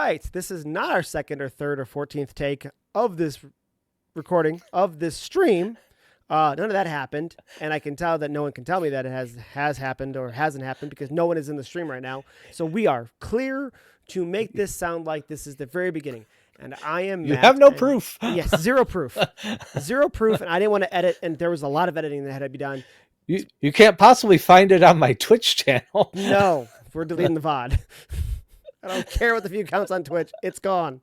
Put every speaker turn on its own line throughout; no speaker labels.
right. This is not our second or third or 14th take of this recording of this stream. None of that happened, and I can tell that no one can tell me that it has happened or hasn't happened because no one is in the stream right now. So we are clear to make this sound like this is the very beginning. And I am
You
Matt,
have no
and-
proof.
Yes, zero proof. Zero proof, and I didn't want to edit, and there was a lot of editing that had to be done.
You can't possibly find it on my Twitch channel.
No, we're deleting the VOD. I don't care what the view counts on Twitch. It's gone.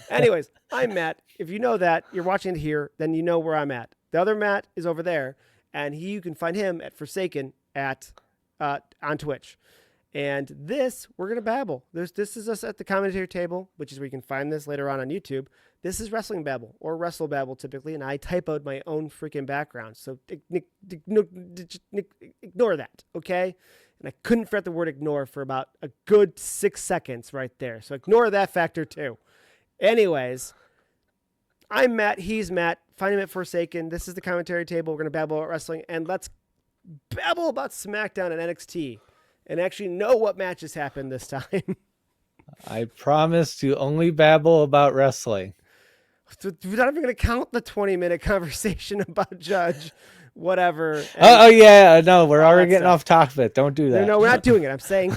Anyways, I'm Matt. If you know that, you're watching it here, then you know where I'm at. The other Matt is over there, and you can find him at Forsaken on Twitch. And this, we're going to babble. This is us at the commentary table, which is where you can find this later on YouTube. This is Wrestling Babble, or Wrestle Babble typically, and I typoed my own freaking background. So ignore that, okay? And I couldn't figure out the word ignore for about a good 6 seconds right there. So ignore that factor too. Anyways, I'm Matt. He's Matt. Find him at Forsaken. This is the commentary table. We're going to babble about wrestling, and let's babble about Smackdown and NXT and actually know what matches happened this time.
I promise to only babble about wrestling.
We're not even going to count the 20-minute conversation about Judge, whatever.
Oh yeah, no, we're already getting off topic. Don't do that.
No, we're not doing it. I'm saying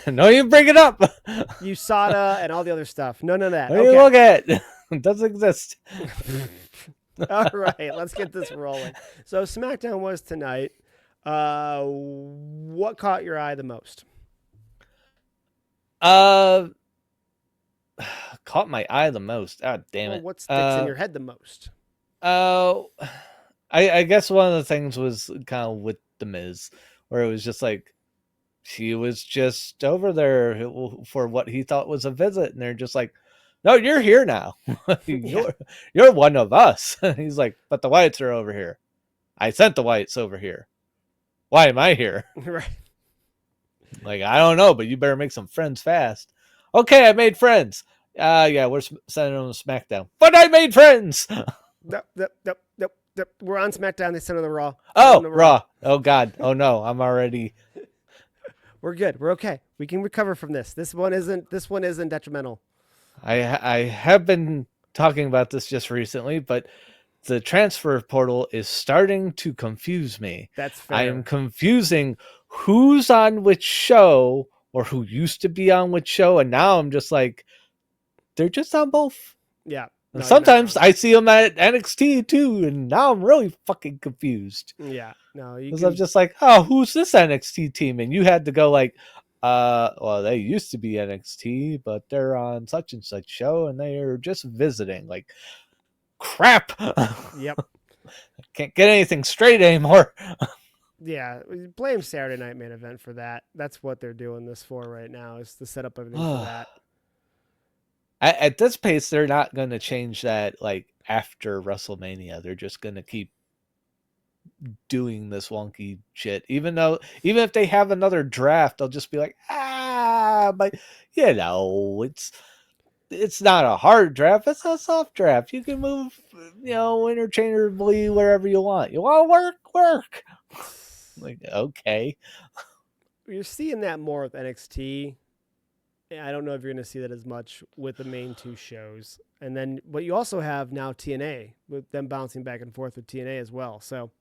no, you bring it up.
USADA and all the other stuff. None of that.
What do you look at? It doesn't exist.
All right, let's get this rolling. So SmackDown was tonight. What caught your eye the most?
Caught my eye the most. God damn it.
What sticks in your head the most?
I guess one of the things was kind of with The Miz, where it was just like, she was just over there for what he thought was a visit, and they're just like, no, you're here now. You're one of us. He's like, but the Wyatts are over here. I sent the Wyatts over here. Why am I here?
Right.
Like, I don't know, but you better make some friends fast. Okay, I made friends. Yeah, we're sending them to SmackDown. But I made friends.
Nope. We're on SmackDown. They sent on the Raw.
Oh, Raw. Oh, God. Oh, no. I'm already...
We're good. We're okay. We can recover from this. This one isn't detrimental.
I have been talking about this just recently, but the transfer portal is starting to confuse me.
That's fair.
I am confusing who's on which show or who used to be on which show, and now I'm just like, they're just on both.
Yeah.
No, sometimes I see them at NXT too, and now I'm really fucking confused.
Yeah. No,
because I'm just like, oh, who's this NXT team? And you had to go like, well, they used to be NXT, but they're on such and such show, and they are just visiting. Like, crap.
Yep.
Can't get anything straight anymore.
Yeah, blame Saturday Night Main Event for that. That's what they're doing this for right now, is to set up everything for that.
At this pace, they're not going to change that like after WrestleMania. They're just going to keep doing this wonky shit. Even if they have another draft, they'll just be like, but it's not a hard draft. It's a soft draft. You can move, interchangeably wherever you want. You want to work. Like, okay.
You're seeing that more with NXT. I don't know if you're going to see that as much with the main two shows. And then, but you also have now TNA, with them bouncing back and forth with TNA as well. So,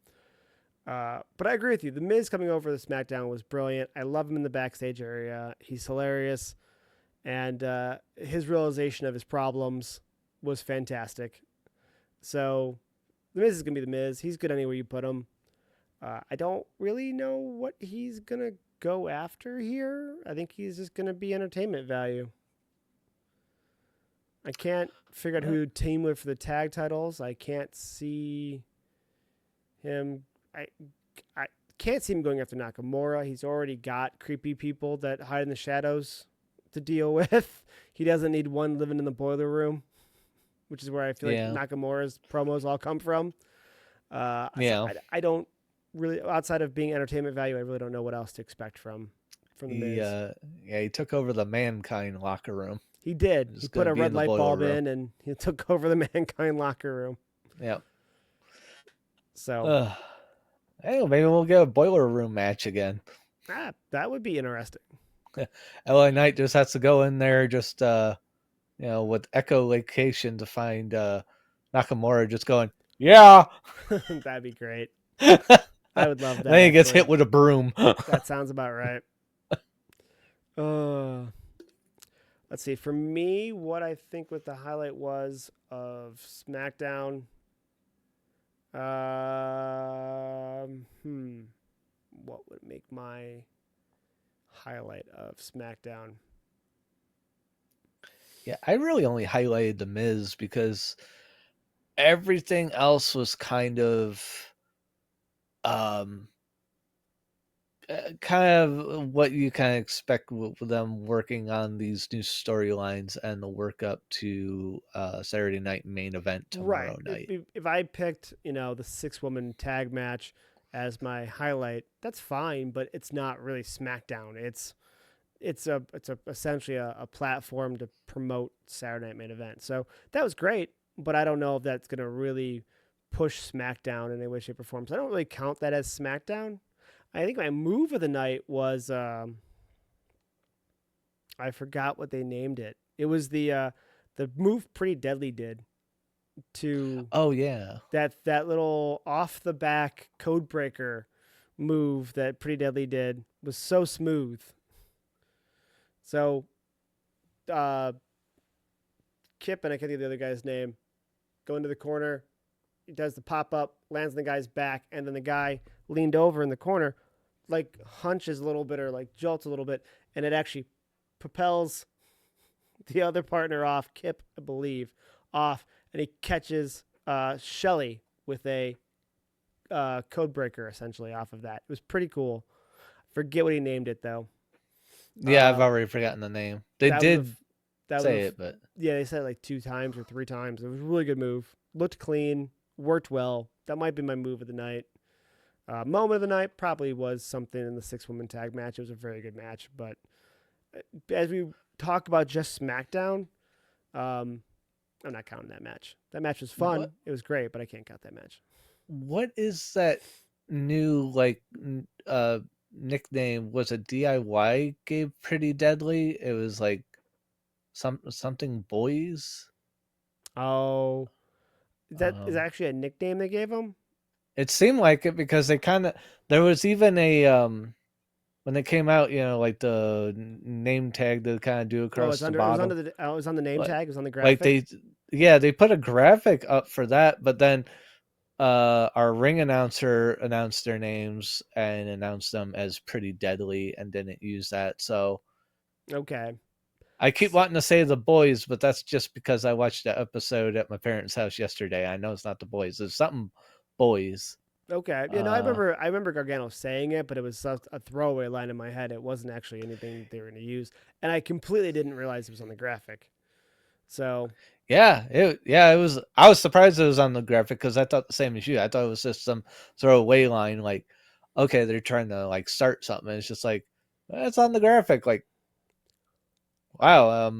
but I agree with you. The Miz coming over the SmackDown was brilliant. I love him in the backstage area. He's hilarious. And his realization of his problems was fantastic. So the Miz is going to be the Miz. He's good anywhere you put him. I don't really know what he's going to go after here. I think he's just going to be entertainment value. I can't figure out who to team with for the tag titles. I can't see him. I can't see him going after Nakamura. He's already got creepy people that hide in the shadows to deal with. He doesn't need one living in the boiler room, which is where I feel like Nakamura's promos all come from. I don't really, outside of being entertainment value, I really don't know what else to expect from the Miz.
He took over the Mankind locker room.
He did. He put a red light bulb in, and he took over the Mankind locker room.
Yep.
So,
hey, maybe we'll get a boiler room match again.
That would be interesting.
LA Knight just has to go in there just with echolocation to find Nakamura just going, yeah.
That'd be great.
Then
I would love that
he gets
actually.
hit with a broom.
That sounds about right. Uh, let's see. For me, what I think what the highlight was of SmackDown. What would make my highlight of SmackDown?
Yeah, I really only highlighted the Miz because everything else was um kind of what you kind of expect with them working on these new storylines and the work up to Saturday night main event
Right.
tomorrow night.
If I picked, the 6 woman tag match as my highlight, that's fine, but it's not really SmackDown. It's essentially a platform to promote Saturday Night Main Event. So that was great, but I don't know if that's gonna really push SmackDown in any way, shape, or form. So I don't really count that as SmackDown. I think my move of the night was I forgot what they named it. It was the move Pretty Deadly did to
Oh yeah.
that little off the back code breaker move that Pretty Deadly did was so smooth. So uh, Kip and I can't think of the other guy's name go into the corner. He does the pop up, lands on the guy's back, and then the guy leaned over in the corner, like hunches a little bit or like jolts a little bit, and it actually propels the other partner off, Kip, I believe, off, and he catches Shelly with a code breaker essentially off of that. It was pretty cool. Forget what he named it though.
Yeah, I've
Uh,
already forgotten the name. They
that was a
did
that was
say it, but
yeah, they said it like 2 times or 3 times. It was a really good move. Looked clean, worked well. That might be my move of the night. Moment of the night probably was something in the 6 woman tag match. It was a very good match, but as we talk about just SmackDown, um, I'm not counting that match. That match was fun.
what
It was great, but I can't count that match.
what is that new nickname? Was it DIY gave Pretty Deadly? It was like something boys.
Oh, that is
Um
actually a nickname they gave him.
it seemed like it because they kind of there was even a when they came out, like the name tag to kind of do
Oh,
across the bottom.
it was on the name
Like
tag. It was on the
like
graphic.
they yeah, they put a graphic up for that, but then our ring announcer announced their names and announced them as Pretty Deadly and didn't use that. So
Okay.
I keep wanting to say the boys, but that's just because I watched that episode at my parents' house yesterday. I know it's not the boys. It's something boys.
Okay. Yeah, no, I
Uh
remember. I remember Gargano saying it, but it was a throwaway line in my head. It wasn't actually anything they were going to use, and I completely didn't realize it was on the graphic. So
it was. I was surprised it was on the graphic because I thought the same as you. I thought it was just some throwaway line, like, okay, they're trying to like start something. It's just like it's on the graphic. Like, wow,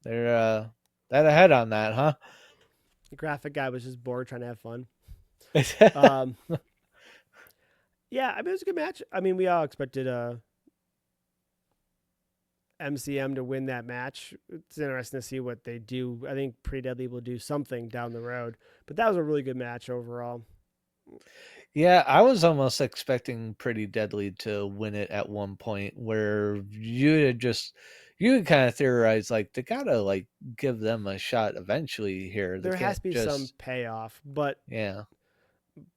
they're that ahead on that, huh?
the graphic guy was just bored trying to have fun. Um, yeah, I mean it was a good match. I mean we all expected MCM to win that match. It's interesting to see what they do. I think Pretty Deadly will do something down the road, but that was a really good match overall.
Yeah, I was almost expecting Pretty Deadly to win it at one point where you had kind of theorized like they gotta like give them a shot eventually here. They
There has
can't
to be some
just
payoff, but
yeah.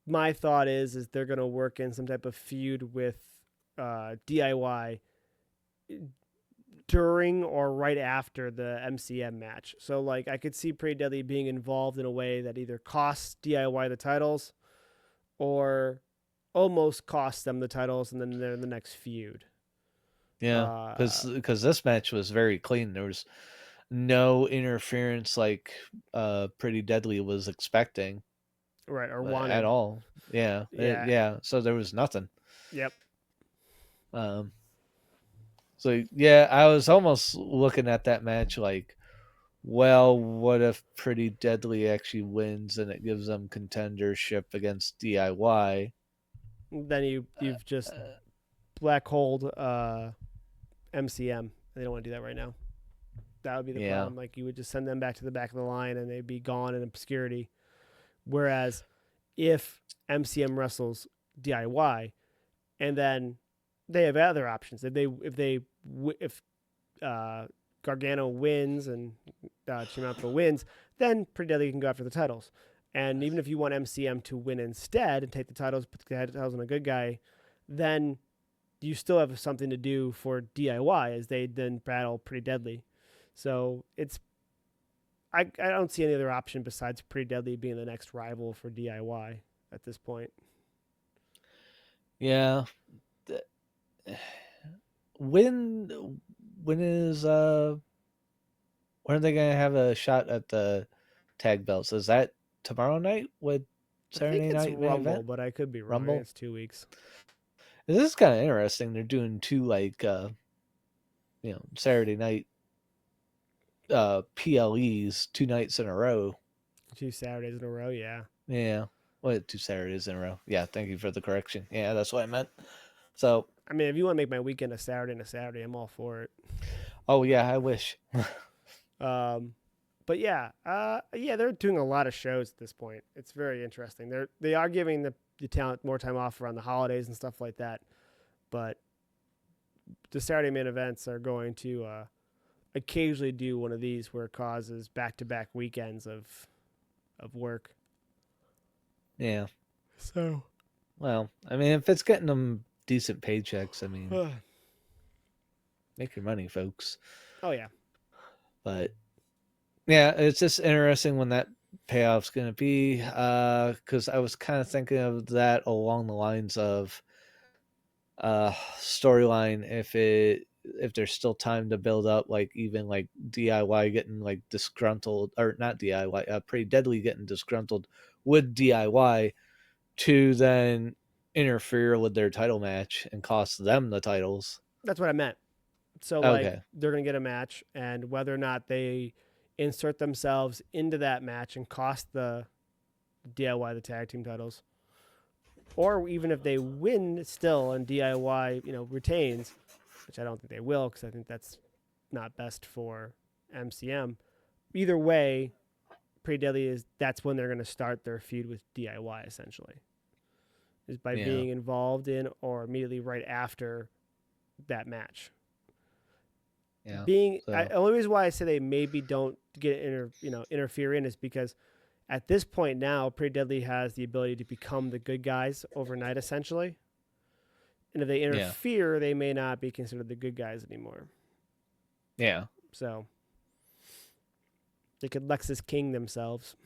my thought is they're going to work in some type of feud with DIY during or right after the MCM match. So like I could see Pretty Deadly being involved in a way that either costs DIY the titles or almost costs them the titles, and then they're in the next feud.
Yeah,
Uh,
because this match was very clean. There was no interference like Pretty Deadly was expecting
right or
at
wanted.
all. Yeah,
Yeah.
yeah. So there was nothing.
Yep.
Um, so yeah, I was almost looking at that match like, well, what if Pretty Deadly actually wins and it gives them contendership against DIY?
Then you've just
Uh,
black holed MCM, and they don't want to do that right now. That would be the
Yeah.
problem. Like you would just send them back to the back of the line, and they'd be gone in obscurity. Whereas if MCM wrestles DIY, and then they have other options. If Gargano wins and Ciampa wins, then Pretty Deadly can go after the titles. And even if you want MCM to win instead and take the titles, put the titles on a good guy, then you still have something to do for DIY as they then battle Pretty Deadly. So I don't see any other option besides Pretty Deadly being the next rival for DIY at this point.
Yeah. When when is when are they gonna have a shot at the tag belts? Is that tomorrow night with
I think
Saturday
it's
night main
Rumble,
event?
but I could be wrong. I think
Rumble?
it's 2 weeks.
This is kind of interesting. They're doing two like Saturday night PLEs 2 nights in a row.
2 Saturdays in a row, yeah.
Yeah. What 2 Saturdays in a row? Yeah, thank you for the correction. Yeah, that's what I meant. So
I mean, if you want to make my weekend a Saturday and a Saturday, I'm all for it.
oh yeah, I wish.
Um, but yeah, they're doing a lot of shows at this point. It's very interesting. They are giving the talent more time off around the holidays and stuff like that. But the Saturday main events are going to occasionally do one of these where it causes back to back weekends of work.
Yeah.
So
Well, I mean, if it's getting them decent paychecks, I mean,
oh
make your money, folks.
yeah,
But yeah, it's just interesting when that payoff's going to be. Because I was kind of thinking of that along the lines of storyline. If there's still time to build up, like even like DIY getting like disgruntled, or not DIY, Pretty Deadly getting disgruntled with DIY to then interfere with their title match and cost them the titles.
that's what I meant. So like
Okay.
they're gonna get a match, and whether or not they insert themselves into that match and cost the DIY the tag team titles, or even if they win still and DIY retains, which I don't think they will because I think that's not best for MCM. Either way, Pretty Deadly that's when they're going to start their feud with DIY essentially, is by
Yeah.
being involved in or immediately right after that match.
Yeah.
The
So
only reason why I say they maybe don't interfere in is because at this point now, Pretty Deadly has the ability to become the good guys overnight, essentially. And if they
yeah.
interfere, they may not be considered the good guys anymore.
Yeah.
So they could Lexus King themselves.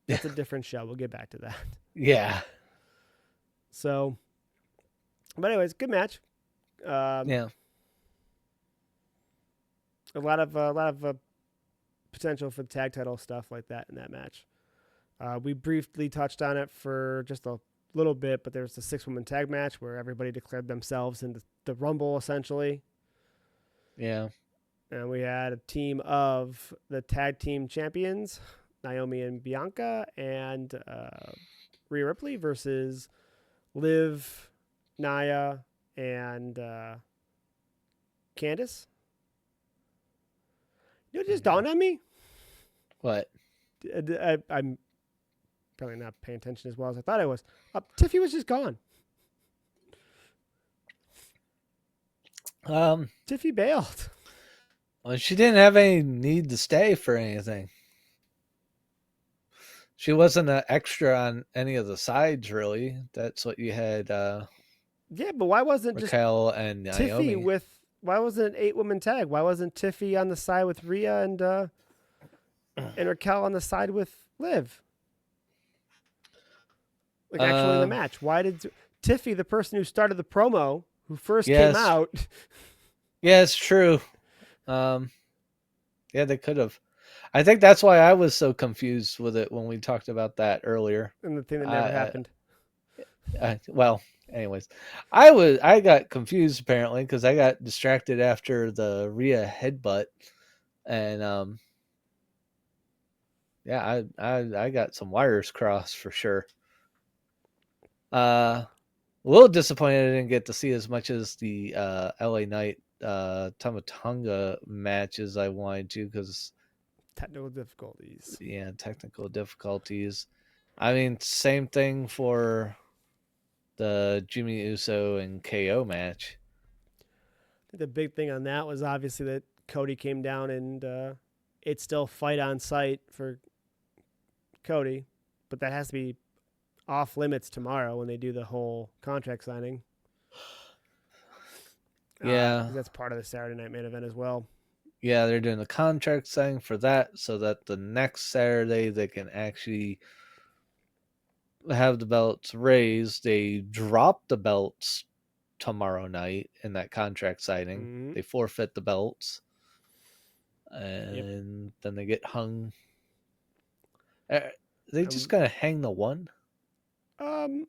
That's a different show. We'll get back to that.
Yeah.
So, but anyways, good match.
Yeah.
A lot of potential for the tag title stuff like that in that match. We briefly touched on it for just a little bit, but there's the 6-woman tag match where everybody declared themselves in the Rumble essentially.
Yeah.
And we had a team of the tag team champions, Naomi and Bianca, and Rhea Ripley versus Liv, Nia, and Candice. You know what just dawned on me?
What?
I'm probably not paying attention as well as I thought I was. Tiffy was just gone. Tiffy bailed.
Well, she didn't have any need to stay for anything. She wasn't an extra on any of the sides, really. That's what you had
Yeah, but why wasn't just
Raquel and
Tiffy
Naomi.
with? Why wasn't it 8-woman tag? Why wasn't Tiffy on the side with Rhea and Raquel on the side with Liv? Like actually in the
Um,
match. Why did Tiffy, the person who started the promo, who first came
yes,
out,
yeah, it's true. Um, yeah, they could have. I think that's why I was so confused with it when we talked about that earlier.
and the thing that never
I,
happened.
well, anyways, I got confused apparently because I got distracted after the Rhea headbutt, and yeah, I got some wires crossed for sure. Uh, A little disappointed I didn't get to see as much as the LA Knight Tamatonga match as I wanted to because
Technical difficulties.
yeah, technical difficulties. I mean, same thing for the Jimmy Uso and KO match.
I think the big thing on that was obviously that Cody came down and it's still fight on site for Cody, but that has to be off limits tomorrow when they do the whole contract signing.
Yeah,
Because that's part of the Saturday Night Main Event as well.
yeah, they're doing the contract signing for that so that the next Saturday they can actually have the belts raised. They drop the belts tomorrow night in that contract signing.
Mm-hmm.
They forfeit the belts,
Yep.
and then they get hung. Are they just
Um,
gonna hang the one?
um,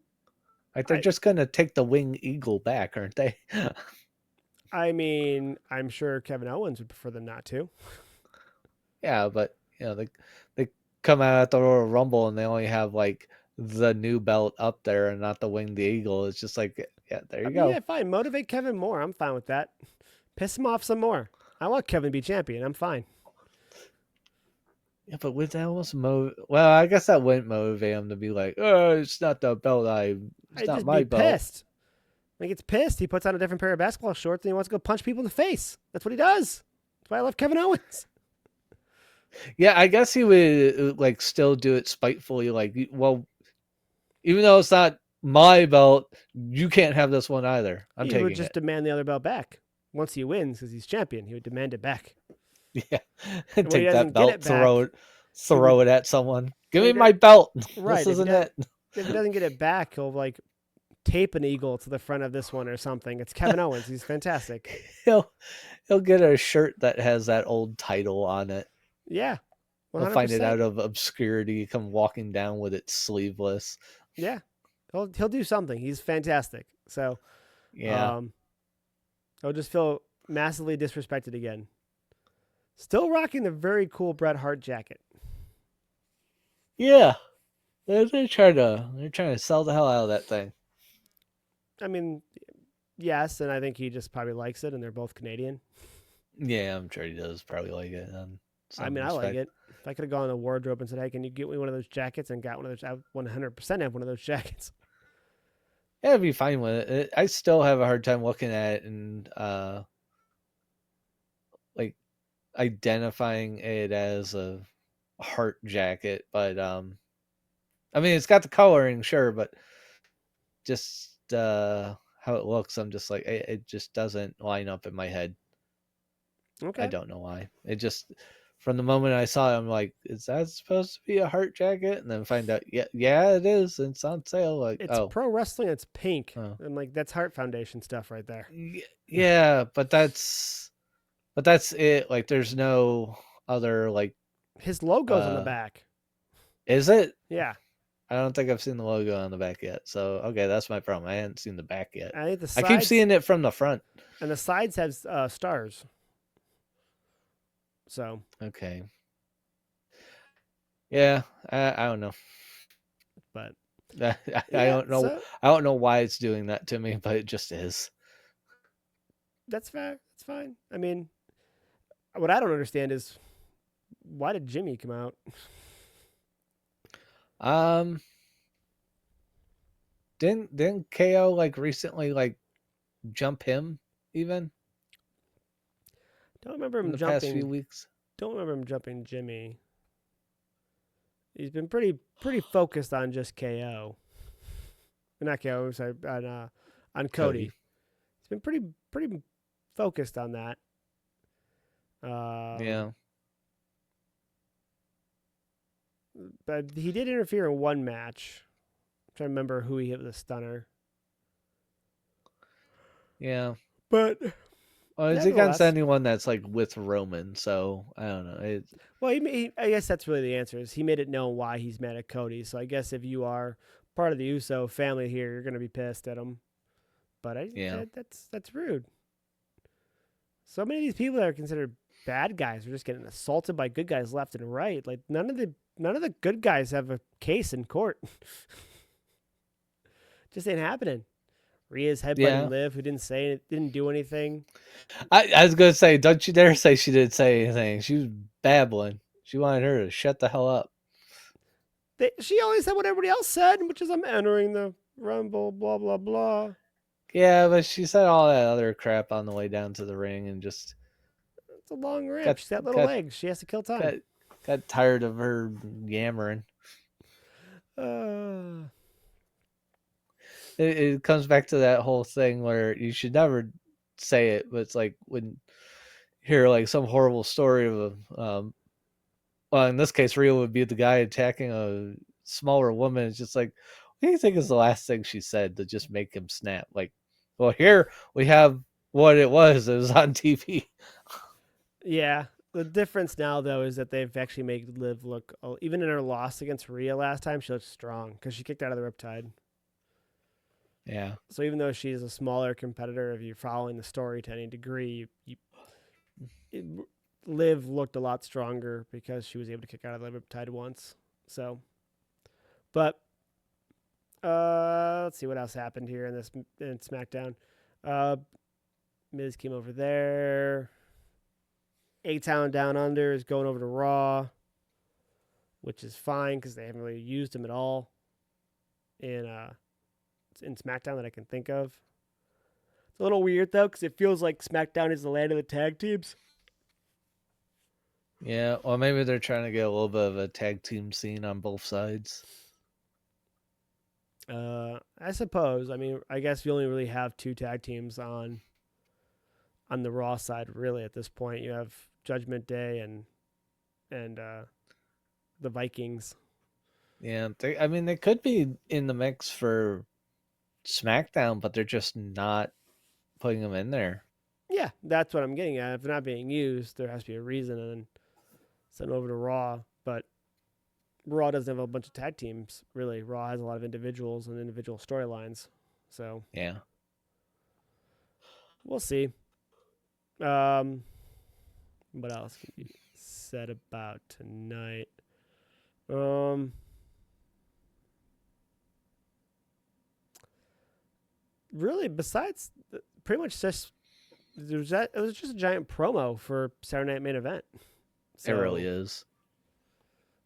Like they're
I,
just gonna take the winged eagle back, aren't they?
I mean, I'm sure Kevin Owens would prefer them not to.
Yeah, but they come out at the Royal Rumble and they only have like the new belt up there and not the winged eagle. It's just like, yeah, there
I
you
mean, yeah,
go.
fine. Motivate Kevin more. I'm fine with that. Piss him off some more. I want Kevin to be champion. I'm fine.
Yeah, but would that almost well, I guess that wouldn't motivate him to be like, oh, it's not the belt it's
I'd
not
just be
my belt.
pissed. When he gets pissed, he puts on a different pair of basketball shorts and he wants to go punch people in the face. That's what he does. That's why I love Kevin Owens.
Yeah, I guess he would like still do it spitefully, like, well, even though it's not my belt, you can't have this one either. I'm
He would
taking
just
it.
demand the other belt back. Once he wins, because he's champion, he would demand it back.
Yeah.
And when he
Take that
doesn't get
belt,
it back, he
throw
would
it at someone. Give
when
me
he does,
my belt. This
right.
isn't it.
If he doesn't get it back, he'll like tape an eagle to the front of this one or something. It's Kevin Owens. He's fantastic.
He'll he'll get a shirt that has that old title on it.
Yeah,
He'll find it
100%.
out of obscurity, come walking down with it sleeveless.
Yeah, he'll do something. He's fantastic. So
Yeah.
um, I'll just feel massively disrespected again. Still rocking the very cool Bret Hart jacket.
Yeah. They're trying to sell the hell out of that thing.
I mean, yes, and I think he just probably likes it, and they're both Canadian.
Yeah, I'm sure he does probably like it in
I
some
mean, I like
respect.
it. If I could have gone in the wardrobe and said, "Hey, can you get me one of those jackets?" and got one of those, I would 100% have one of those jackets.
Yeah, I'd be fine with it. I still have a hard time looking at it and like identifying it as a heart jacket, but I mean it's got the coloring, sure, but just how it looks, I'm just like it just doesn't line up in my head. I
Okay,
don't know why. It just from the moment I saw it, I'm like, is that supposed to be a heart jacket? And then find out, yeah, it is. It's on sale. Like,
it's
oh,
pro wrestling. It's pink.
oh.
I'm like, that's Heart Foundation stuff right there.
Yeah, but that's it. Like, there's no other like,
His logo's on the
uh,
back.
is it?
Yeah,
I don't think I've seen the logo on the back yet. So okay, that's my problem. I hadn't seen the back yet.
I think the
I keep
sides
seeing it from the front.
and the sides have stars. So,
Okay. Yeah, I don't know.
but
I
yeah,
don't know.
so
I don't know why it's doing that to me, but it just is.
that's fair. That's fine. I mean, what I don't understand is why did Jimmy come out?
Um, didn't KO like recently like jump him even
Don't remember
in
him
the past few
jumping.
weeks?
Don't remember him jumping Jimmy. He's been pretty focused on just KO. Not KO. Sorry, on Cody.
Cody.
He's been pretty focused on that.
Yeah.
But he did interfere in one match. I'm trying to remember who he hit with a stunner.
Yeah.
But
Well, it's against
nevertheless,
anyone that's like with Roman, so I don't know.
well, I guess that's really the answer. Is he made it known why he's mad at Cody. So I guess if you are part of the Uso family here, you're gonna be pissed at him. But
Yeah.
that's rude. So many of these people that are considered bad guys are just getting assaulted by good guys left and right. Like none of the good guys have a case in court. Just ain't happening. Rhea's headbutting
Yeah.
Liv, who didn't do anything.
I was gonna say, don't you dare say she didn't say anything. She was babbling. She wanted her to shut the hell up.
She only said what everybody else said, which is I'm entering the Rumble, blah blah blah.
Yeah, but she said all that other crap on the way down to the ring and just
It's a long ramp.
got
She's got little
got
legs. She has to kill time.
got got tired of her yammering.
Uh,
It comes back to that whole thing where you should never say it, but it's like when you hear like some horrible story of a well, in this case, Rio would be the guy attacking a smaller woman. It's just like, what do you think is the last thing she said to just make him snap? Like, well, here we have what it was. It was on TV.
yeah. The difference now, though, is that they've actually made Liv look, even in her loss against Rhea last time, she looked strong because she kicked out of the Riptide.
Yeah,
So even though she's a smaller competitor, if you're following the story to any degree, it, Liv looked a lot stronger because she was able to kick out of the Riptide once. So, but let's see what else happened here in SmackDown. Uh, Miz came over there. A Town Down Under is going over to Raw, which is fine because they haven't really used him at all in SmackDown that I can think of. It's a little weird though because it feels like SmackDown is the land of the tag teams.
yeah. Well, maybe they're trying to get a little bit of a tag team scene on both sides.
I suppose. I mean, I guess you only really have two tag teams on the Raw side, really. At this point, you have Judgment Day and the Vikings.
Yeah, I mean, they could be in the mix for SmackDown, but they're just not putting them in there.
Yeah, that's what I'm getting at. If they're not being used, there has to be a reason, and then send them over to Raw. But Raw doesn't have a bunch of tag teams, really. Raw has a lot of individuals and individual storylines. So
Yeah.
we'll see. Um, what else can be said about tonight? Um, really, besides pretty much just it was just a giant promo for Saturday Night Main Event.
It really
So
is.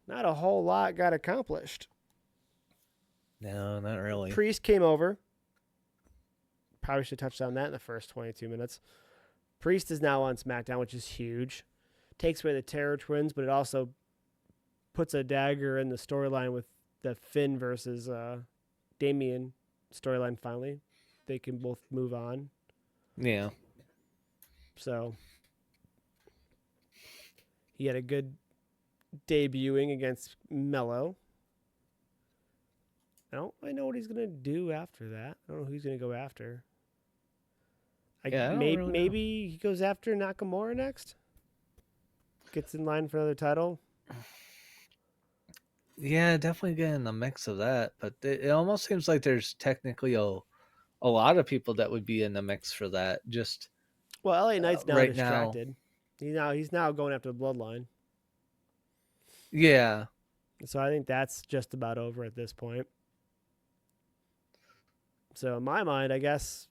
not a whole lot got accomplished.
No, not really.
Priest came over. Probably should have touched on that in the first 22 minutes. Priest is now on SmackDown, which is huge. Takes away the Terror Twins, but it also puts a dagger in the storyline with the Finn versus Damien storyline finally. They can both move on.
Yeah.
So he had a good debuting against Mello. I don't really know what he's gonna do after that. I don't know who he's gonna go after.
Yeah, I don't really know.
Maybe he goes after Nakamura next. Gets in line for another title.
Yeah, definitely get in the mix of that. But it almost seems like there's technically a lot of people that would be in the mix for that. Just
Well, LA Knight's now
right now.
distracted. He's now going after the bloodline.
Yeah.
So I think that's just about over at this point. So in my mind, I guess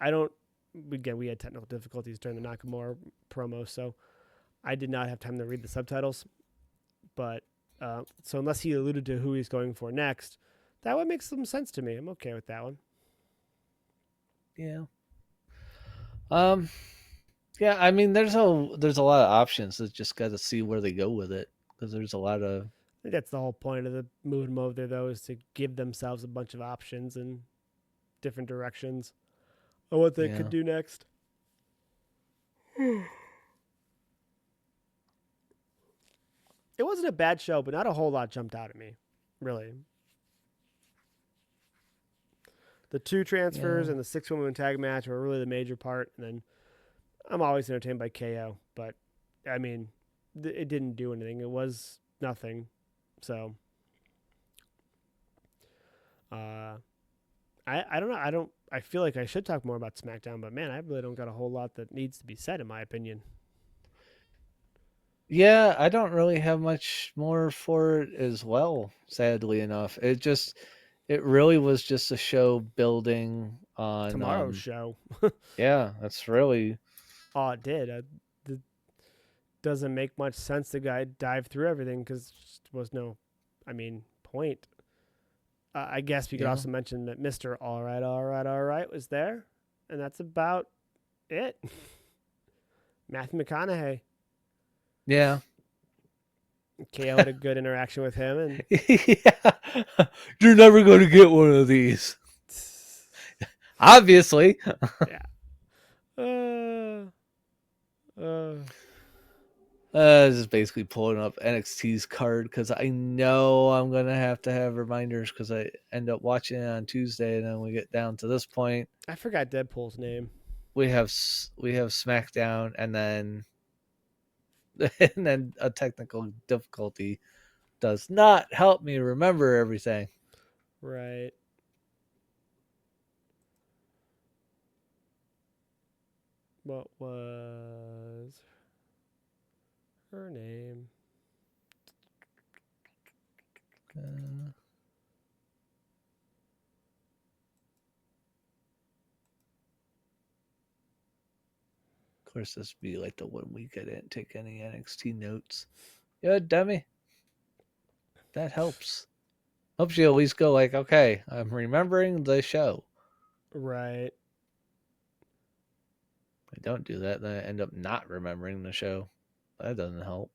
I don't. Again, we had technical difficulties during the Nakamura promo, so I did not have time to read the subtitles. But so unless he alluded to who he's going for next, that would make some sense to me. I'm okay with that one.
Yeah. Um. Yeah. I mean, there's a lot of options. It's just got to see where they go with it because there's a lot of.
I think that's the whole point of the moving them over there, though, is to give themselves a bunch of options in different directions on what they
Yeah.
could do next. It wasn't a bad show, but not a whole lot jumped out at me, really. The two transfers
Yeah.
and the 6-woman tag match were really the major part, and then I'm always entertained by KO, but I mean, it didn't do anything. It was nothing. So, I don't know. I feel like I should talk more about SmackDown, but man, I really don't got a whole lot that needs to be said, in my opinion.
Yeah, I don't really have much more for it as well, sadly enough. it really was just a show building on
Tomorrow's show.
yeah, that's really
Oh, it did. It doesn't make much sense to guy dive through everything because there was no, I mean, point. I guess we could
yeah.
also mention that Mister All Right, All Right, All Right was there, and that's about it. Matthew McConaughey.
Yeah.
KO had a good interaction with him, and
Yeah. You're never going to get one of these. Obviously.
yeah. Uh, uh,
Just basically pulling up NXT's card because I know I'm gonna have to have reminders because I end up watching it on Tuesday, and then we get down to this point.
I forgot Deadpool's name.
We have SmackDown, and then and then a technical difficulty does not help me remember everything.
Right. What was her name?
Uh, of course, this would be like the 1 week I didn't take any NXT notes. Yeah, Demi, that helps. Helps you at least go like, okay, I'm remembering the show.
Right.
I don't do that, then I end up not remembering the show. That doesn't help.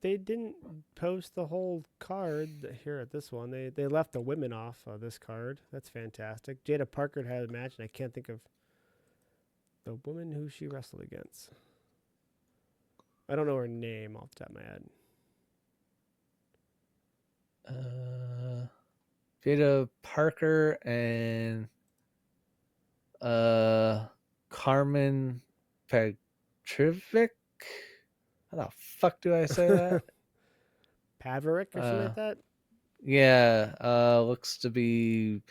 They didn't post the whole card here at this one. They left the women off of this card. That's fantastic. Jada Parker had a match, and I can't think of the woman who she wrestled against. I don't know her name off the top of my head.
Jada Parker and uh Carmen Petrovic. How the fuck do I say that?
Paverick or something
uh
like that.
yeah, looks to be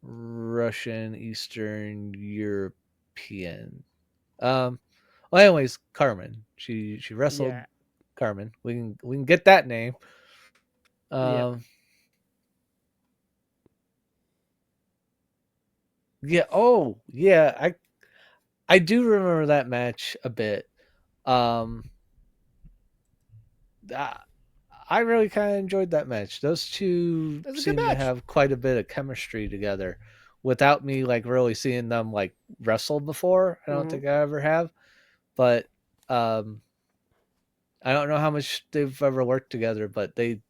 Russian, Eastern European. Um well anyways, Carmen. She wrestled
Yeah.
Carmen. We can get that name.
Yep.
Um yeah, oh yeah, I do remember that match a bit. Um I I really kind of enjoyed that match. Those two
That's a good
seem to
match.
have quite a bit of chemistry together without me like really seeing them like wrestle before. I don't
Mm-hmm.
think I ever have, but um I don't know how much they've ever worked together, but they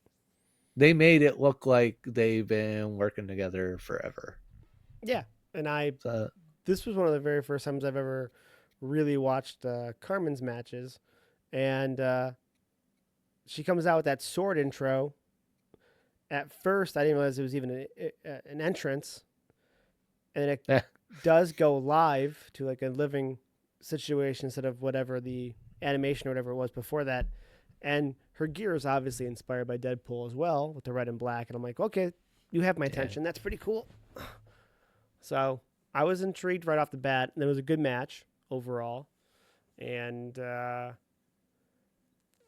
made it look like they've been working together forever.
Yeah. And I
So
this was one of the very first times I've ever really watched Carmen's matches, and she comes out with that sword intro. At first, I didn't realize it was even an entrance, and it
yeah,
does go live to like a living situation instead of whatever the animation or whatever it was before that. And her gear is obviously inspired by Deadpool as well with the red and black. And I'm like, okay, you have my
yeah,
attention. That's pretty cool. So I was intrigued right off the bat. And it was a good match overall. And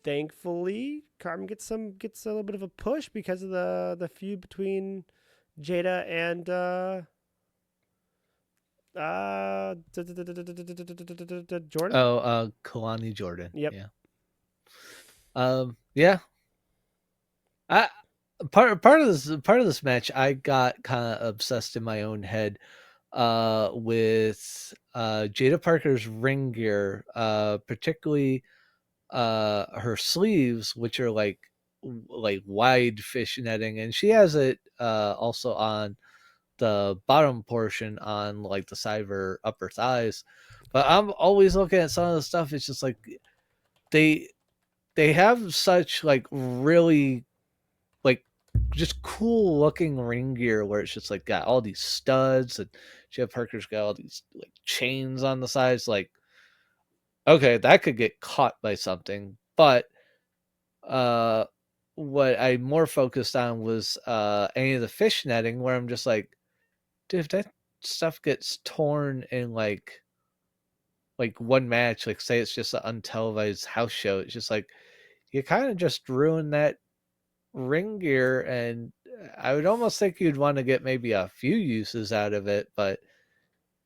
thankfully, Carmen gets a little bit of a push because of the feud between Jada and Jordan.
oh, Kalani Jordan.
Yep.
Yeah. Yeah. I part of this match I got kind of obsessed in my own head with Jada Parker's ring gear, particularly her sleeves, which are like wide fish netting, and she has it also on the bottom portion on like the side of her upper thighs. But I'm always looking at some of the stuff. It's just like they they have such like really like just cool looking ring gear where it's just like got all these studs, and Jeff Parker's got all these like chains on the sides. Like, okay, that could get caught by something. But uh what I more focused on was any of the fish netting where I'm just like, dude, if that stuff gets torn in like one match, like say it's just an untelevised house show, it's just like you kind of just ruin that ring gear, and I would almost think you'd want to get maybe a few uses out of it, but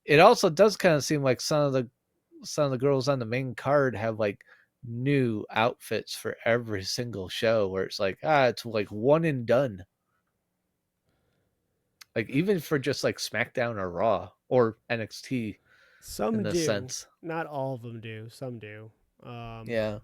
it also does kind of seem like some of the girls on the main card have like new outfits for every single show where it's like it's like one and done. Like even for just like SmackDown or Raw or NXT in
Some
this
do,
sense.
not all of them do. Some do. Um,
Yeah.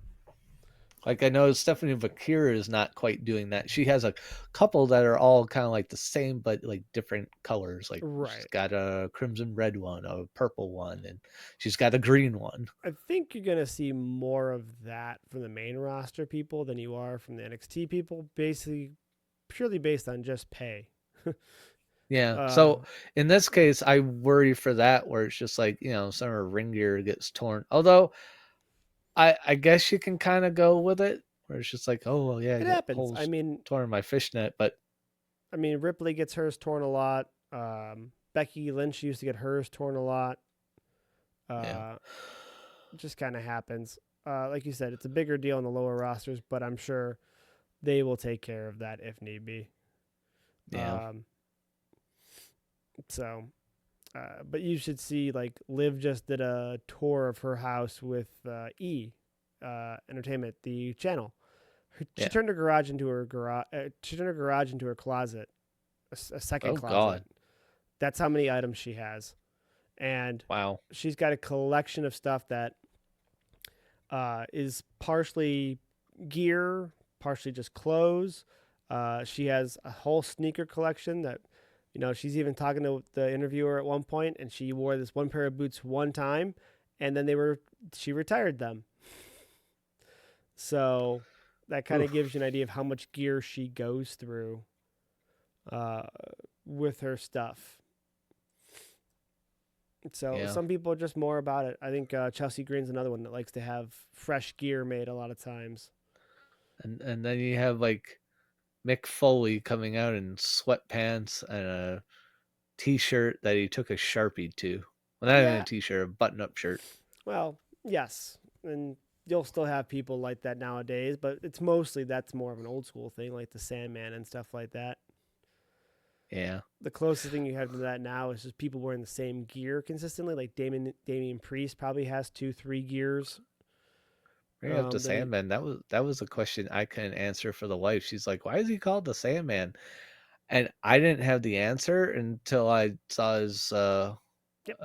Like I know Stephanie Vakira is not quite doing that. She has a couple that are all kind of like the same but like different colors. Like she's
right.
got a crimson red one, a purple one, and she's got a green one.
I think you're gonna see more of that from the main roster people than you are from the NXT people. Basically, purely based on just pay.
Yeah.
uh,
So in this case, I worry for that where it's just like, some of her ring gear gets torn. Although I guess you can kind of go with it where it's just like, oh well, yeah, I
it
got
happens.
holes torn in my fishnet, but
I mean, Ripley gets hers torn a lot. Becky Lynch used to get hers torn a lot.
yeah.
Uh, just kind of happens. Like you said, it's a bigger deal in the lower rosters, but I'm sure they will take care of that if need be.
Yeah.
Um, so, but you should see like Liv just did a tour of her house with Entertainment, the channel. She
Yeah.
turned her garage into her garage. She turned her garage into her closet, a second
Oh
closet.
God.
That's how many items she has, and
Wow.
she's got a collection of stuff that is partially gear, partially just clothes. She has a whole sneaker collection that, she's even talking to the interviewer at one point, and she wore this one pair of boots one time, and then she retired them. So that kind of gives
Oof.
you an idea of how much gear she goes through uh, with her stuff. So
Yeah.
some people are just more about it. I think Chelsea Green's another one that likes to have fresh gear made a lot of times.
And then you have like Mick Foley coming out in sweatpants and a t-shirt that he took a Sharpie to. Well, not even a
Yeah,
t-shirt, a button-up shirt.
well, yes, and you'll still have people like that nowadays, but it's mostly that's more of an old school thing, like the Sandman and stuff like that.
Yeah.
The closest thing you have to that now is just people wearing the same gear consistently. Like Damian Priest probably has 2-3 gears.
Bring up the
That he
Sandman. That was a question I couldn't answer for the life. She's like, "Why is he called the Sandman?" And I didn't have the answer until I saw
Yep,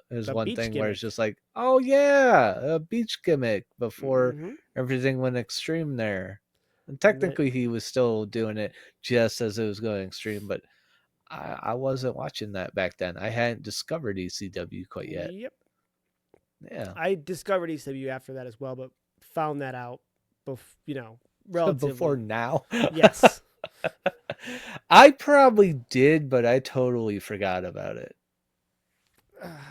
his
the
one
beach
thing where it's
gimmick.
just like, "Oh yeah, a beach gimmick before
Mm-hmm.
everything went extreme there." And
And then
technically, he was still doing it just as it was going extreme, but I wasn't watching that back then. I hadn't discovered ECW quite yet.
yep,
Yeah,
I discovered ECW after that as well, but found that out,
before
relatively.
now.
Yes.
I probably did, but I totally forgot about it.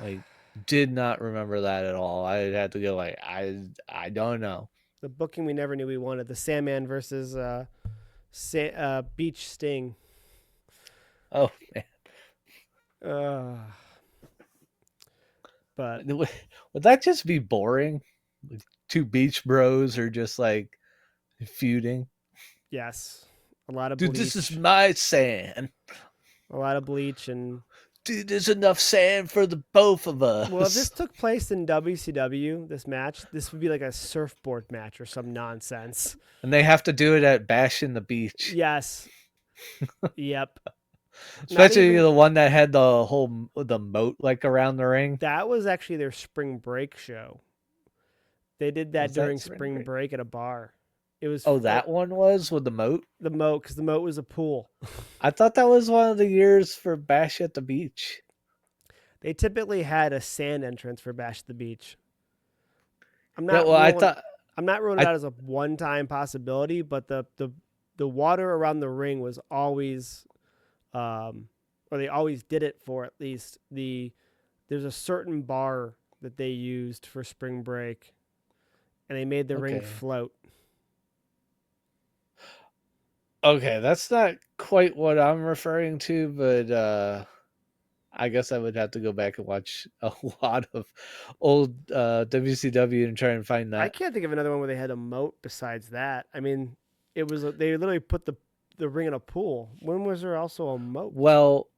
Like, did not remember that at all. I had to go like, I don't know.
The booking we never knew we wanted. The Sandman versus Beach Sting.
Oh
Uh, but
man, would that just be boring? Like, two beach bros are just like feuding.
yes, a lot of
Dude, this is
bleach.
my sand.
A lot of bleach. And,
Dude, there's enough sand for the both of
well, if this
us.
took place in WCW, this match, this would be like a surfboard match or some nonsense.
And they have to do it at Bash in the Beach.
Yes. Yep. Not
Especially
even
the one that had the moat like around the ring.
that was actually their spring break show. They did that
Was that
during
spring
spring
break?
break at a bar. It was
Oh, that one was with the moat.
the moat because the moat was a pool.
I thought that was one of the years for Bash at the Beach.
They typically had a sand entrance for Bash at the Beach. I'm
Yeah,
not
well, I
ruling.
thought
I'm not ruling it
I
out as a one-time possibility, but the water around the ring was always, or they always did it for at least the. There's a certain bar that they used for spring break, and they made the ring
okay.
float.
Okay, that's not quite what I'm referring to, but I guess I would have to go back and watch a lot of old WCW and try and find
I
that.
can't think of another one where they had a moat besides that. I mean, it was they literally put the ring in a pool. When was there also a moat?
Well,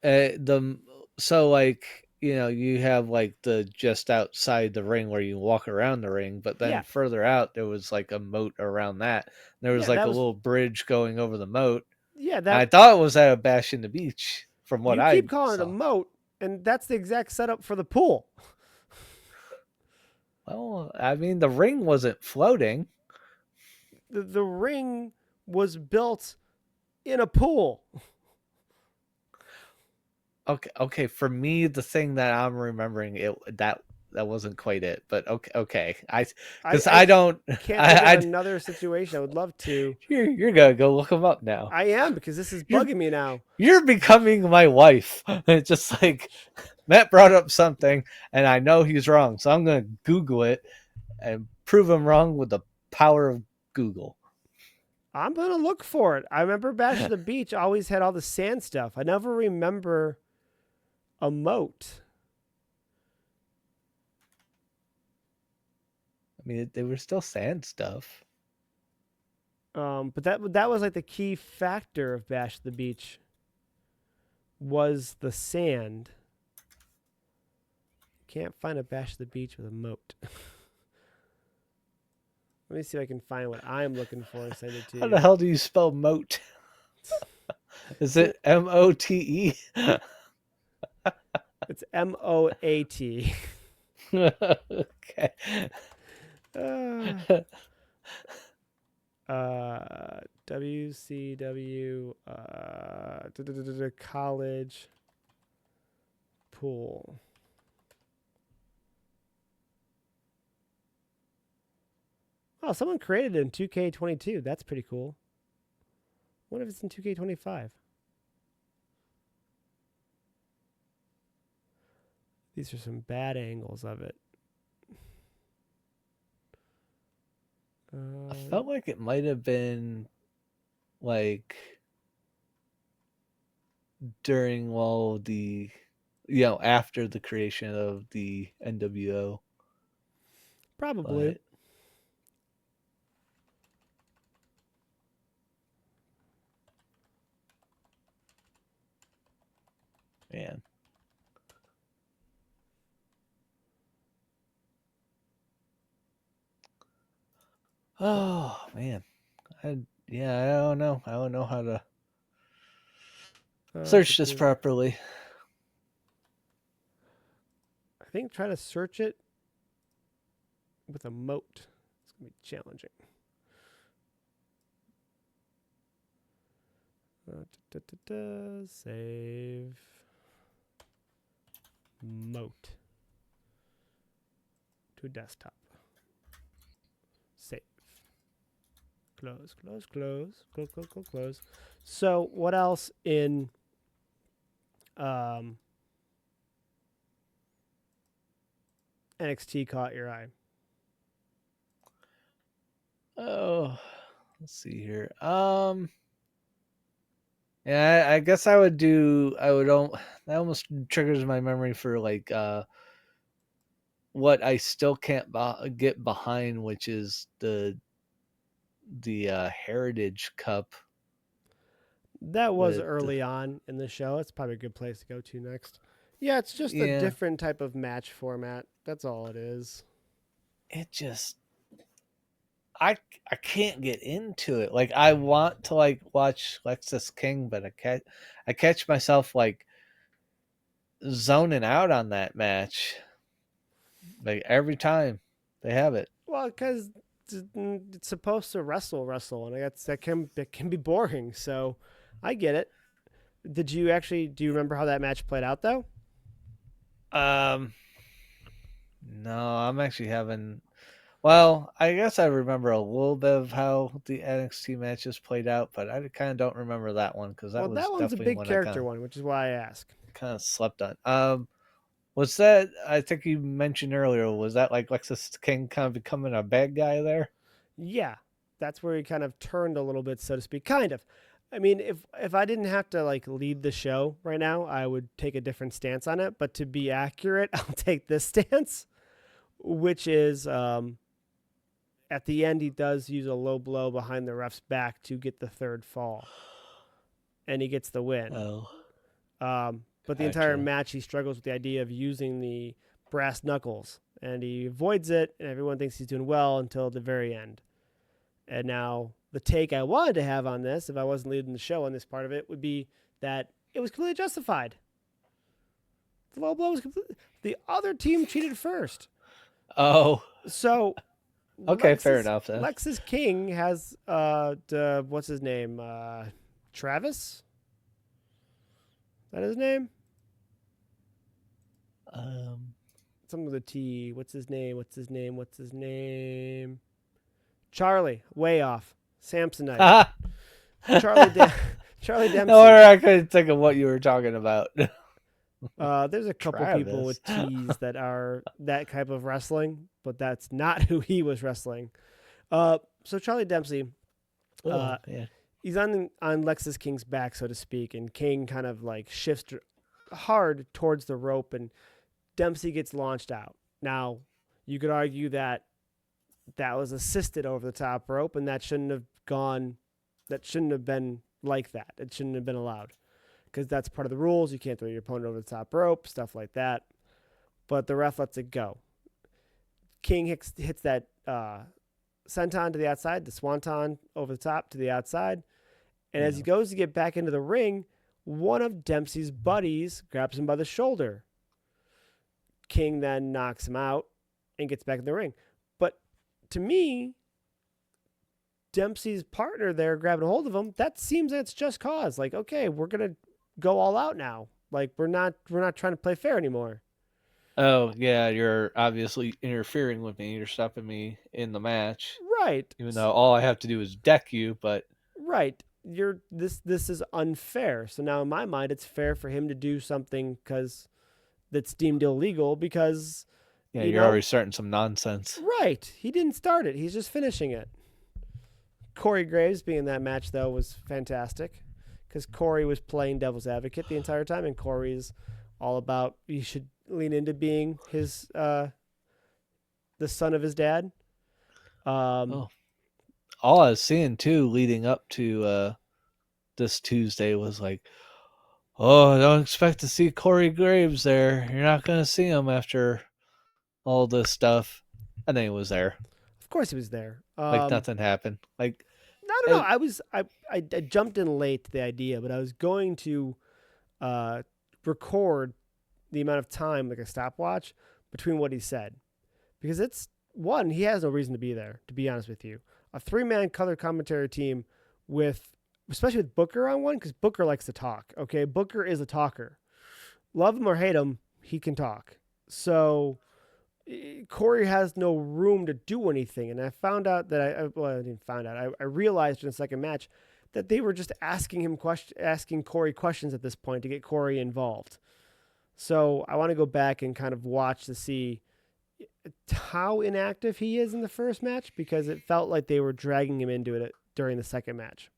the so like you have like the just outside the ring where you walk around the ring, but then
Yeah,
further out there was like a moat around that. There was
yeah,
like
that
a
was
little bridge going over the moat.
yeah
And I
that
thought it was at a Bash in the Beach from what
you
I
keep calling it a
saw.
moat, and that's the exact setup for the pool.
Well, I mean the ring wasn't floating.
The ring was built in a pool.
Okay. For me, the thing that I'm remembering that wasn't quite it, but okay. Because
I
I don't.
can't think of
I
another situation. I would love to.
you're gonna go look them up now.
I am because this is
You're
bugging me now.
you're becoming my wife. It's just like Matt brought up something, and I know he's wrong, so I'm gonna Google it and prove him wrong with the power of Google.
I'm gonna look for it. I remember Bash at the Beach always had all the sand stuff. I never remember a moat.
I mean, they were still sand stuff.
But that was like the key factor of Bash at the Beach was the sand. Can't find a Bash at the Beach with a moat. Let me see if I can find what I'm looking for and send it to
How
you.
the hell do you spell moat? Is it MOTE?
It's MOAT.
Okay.
WCW college pool. Oh, someone created it in 2K22. That's pretty cool. What if it's in 2K25? These are some bad angles of it.
I felt like it might have been like during all the after the creation of the NWO,
Probably.
but man. Oh man. I don't know. I don't know how to search this properly.
I think try to search it with a moat. It's going to be challenging. Save. Moat. To desktop. Save. Close, close, close. Close, close, close, close. So what else in NXT caught your eye?
Oh, let's see here. Yeah, I guess I would do. That almost triggers my memory for like what I still can't get behind, which is the Heritage Cup.
That was
With
early on in the show. It's probably a good place to go to next. Yeah, it's just a
yeah,
different type of match format. That's all it is.
it just I can't get into it. Like I want to like watch Lexus King, but I catch myself like zoning out on that match. Like every time they have it.
Well, because it's supposed to wrestle, and that can be boring. So, I get it. Did you actually do you remember how that match played out though?
Um, no, I'm actually having. Well, I guess I remember a little bit of how the NXT matches played out, but I kind of don't remember that one because that
Well, that
was
one's a
definitely
big
one I
character one, which is why I ask.
kind of slept on. Was that? I think you mentioned earlier. Was that like Lexus King kind of becoming a bad guy there?
Yeah, that's where he kind of turned a little bit, so to speak. Kind of. I mean, if I didn't have to like lead the show right now, I would take a different stance on it. But to be accurate, I'll take this stance, which is at the end, he does use a low blow behind the ref's back to get the third fall, and he gets the win.
Oh,
But the entire
gotcha.
match, he struggles with the idea of using the brass knuckles, and he avoids it, and everyone thinks he's doing well until the very end. And now, the take I wanted to have on this, if I wasn't leading the show on this part of it, would be that it was completely justified. The low blow was completely. The other team cheated first.
Oh,
So
okay, fair enough then.
Lexus King has what's his name? Travis? Is that his name?
Um,
Something with a T. What's his name? What's his name? What's his name? Charlie. Way off. Samsonite. Charlie Dempsey.
no wonder I couldn't think of what you were talking about.
There's a couple people with T's that are that type of wrestling, but that's not who he was wrestling. So Charlie Dempsey,
Oh, yeah.
he's on Lexus King's back, so to speak, and King kind of like shifts hard towards the rope, and Dempsey gets launched out. Now, you could argue that was assisted over the top rope, and that shouldn't have gone. That shouldn't have been like that. It shouldn't have been allowed, because that's part of the rules. You can't throw your opponent over the top rope, stuff like that. But the ref lets it go. King hits that senton to the outside, the swanton over the top to the outside. And as he goes to get back into the ring, one of Dempsey's buddies grabs him by the shoulder. King then knocks him out and gets back in the ring. But to me, Dempsey's partner there grabbing a hold of him, that seems like it's just cause. Like, okay, we're going to go all out now. Like, we're not trying to play fair anymore.
Oh, yeah, you're obviously interfering with me. You're stopping me in the match.
Right.
Even though all I have to do is deck you, but
right. This is unfair. So now in my mind, it's fair for him to do something because that's deemed illegal because
you're already starting some nonsense.
Right. He didn't start it. He's just finishing it. Corey Graves being in that match though was fantastic because Corey was playing devil's advocate the entire time, and Corey's all about you should lean into being his the son of his dad.
All I was seeing too leading up to this Tuesday was like, oh, don't expect to see Corey Graves there. You're not going to see him after all this stuff. And then he was there.
Of course he was there.
Like nothing happened. Like
I don't know. I jumped in late to the idea, but I was going to record the amount of time, like a stopwatch, between what he said. Because it's, one, he has no reason to be there, to be honest with you. A 3-man color commentary team especially with Booker on one, because Booker likes to talk, okay? Booker is a talker. Love him or hate him, he can talk. So Corey has no room to do anything. And I found out that I didn't find out. I realized in the second match that they were just asking Corey questions at this point to get Corey involved. So I want to go back and kind of watch to see how inactive he is in the first match, because it felt like they were dragging him into it during the second match.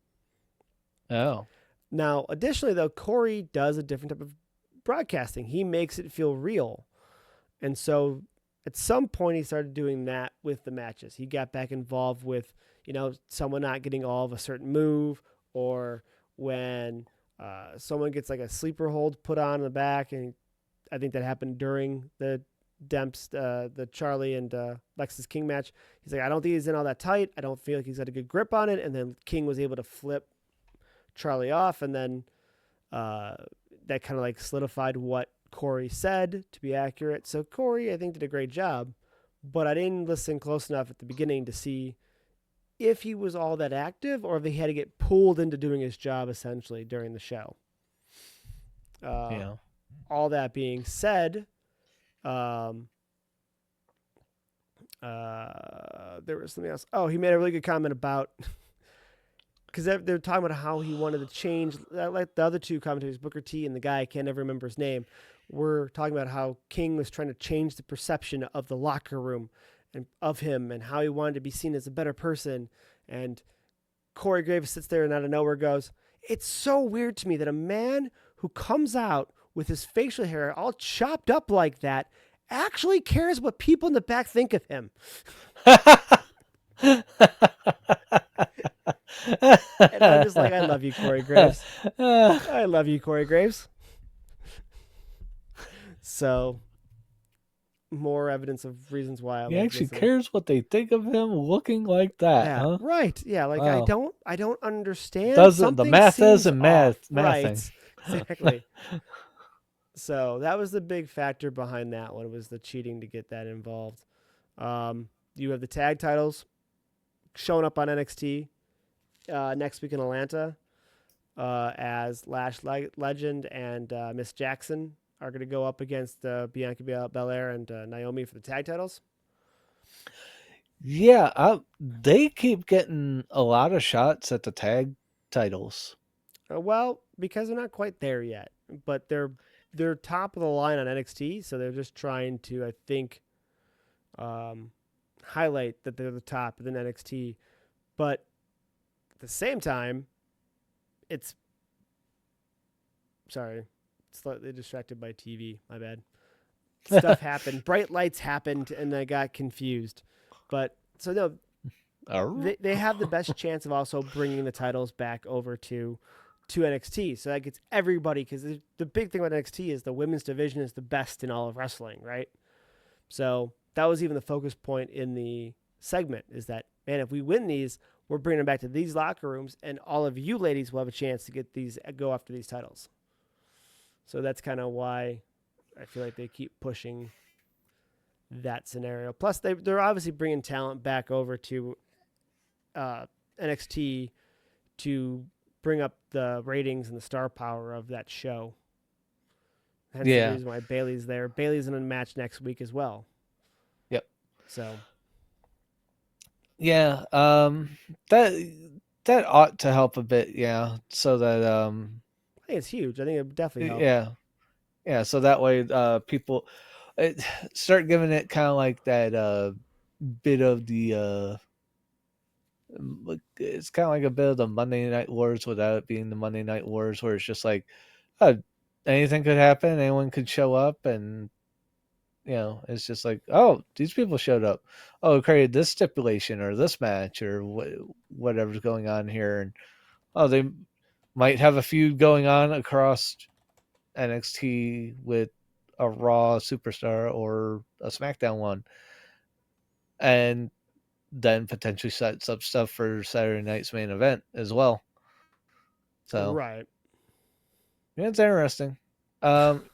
Oh.
Now, additionally, though, Corey does a different type of broadcasting. He makes it feel real. And so at some point he started doing that with the matches. He got back involved with, someone not getting all of a certain move, or when someone gets like a sleeper hold put on in the back. And I think that happened during the the Charlie and Lexus King match. He's like, I don't think he's in all that tight. I don't feel like he's got a good grip on it. And then King was able to flip Charlie off. And then that kind of like solidified what Corey said to be accurate. So Corey, I think, did a great job, but I didn't listen close enough at the beginning to see if he was all that active or if he had to get pulled into doing his job essentially during the show. All that being said, there was something else. Oh, he made a really good comment about, because they're talking about how he wanted to change, like the other two commentators, Booker T and the guy I can't ever remember his name, were talking about how King was trying to change the perception of the locker room and of him, and how he wanted to be seen as a better person. And Corey Graves sits there and out of nowhere goes, it's so weird to me that a man who comes out with his facial hair all chopped up like that actually cares what people in the back think of him. And I'm just like, I love you, Corey Graves. I love you, Corey Graves. So more evidence of reasons why I
He
love
actually
this NXT.
cares what they think of him looking like that,
That
huh?
right, yeah. Like
Wow.
I don't understand.
Doesn't the
Something
math
seems
isn't
off.
mathing.
Right, exactly. So that was the big factor behind that one was the cheating to get that involved. You have the tag titles showing up on NXT next week in Atlanta as Legend and Miss Jackson are going to go up against Bianca Belair and Naomi for the tag titles.
Yeah, they keep getting a lot of shots at the tag titles.
Well, because they're not quite there yet, but they're top of the line on NXT, so they're just trying to, I think, um, highlight that they're the top of the NXT. But at the same time, it's sorry, slightly distracted by TV. My bad. Stuff happened. Bright lights happened, and I got confused. But so no, they have the best chance of also bringing the titles back over to NXT. So that gets everybody because the big thing about NXT is the women's division is the best in all of wrestling, right? So that was even the focus point in the segment is that man, if we win these, we're bringing them back to these locker rooms, and all of you ladies will have a chance to get these go after these titles. So that's kind of why I feel like they keep pushing that scenario. Plus, they're obviously bringing talent back over to NXT to bring up the ratings and the star power of that show. Hence the
Yeah.
reason why Bailey's there. Bailey's in a match next week as well.
Yep.
So
Yeah. That that ought to help a bit. Yeah. So that
I think it's huge. I think it would definitely help.
yeah, yeah. So that way, people start giving it kind of like that bit of the it's kind of like a bit of the Monday Night Wars without it being the Monday Night Wars, where it's just like, uh, anything could happen, anyone could show up, and it's just like, oh, these people showed up, oh, created this stipulation or this match or whatever's going on here, and oh, they might have a feud going on across NXT with a Raw superstar or a SmackDown one, and then potentially sets up stuff for Saturday night's main event as well. So
Right.
yeah, it's interesting.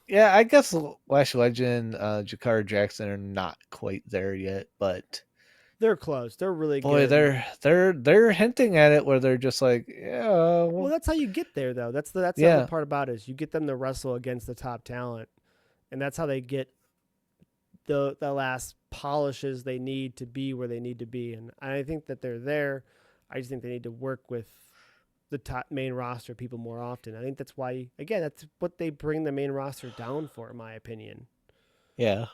Yeah, I guess Lash Legend, Jakar Jackson are not quite there yet, but
They're close. They're really
boy,
good.
they're hinting at it where they're just like, yeah,
Well,
well,
that's how you get there, though. That's the other
yeah,
part about it is you get them to wrestle against the top talent, and that's how they get the last polishes they need to be where they need to be. And I think that they're there. I just think they need to work with the top main roster people more often. I think that's why, again, that's what they bring the main roster down for, in my opinion.
yeah,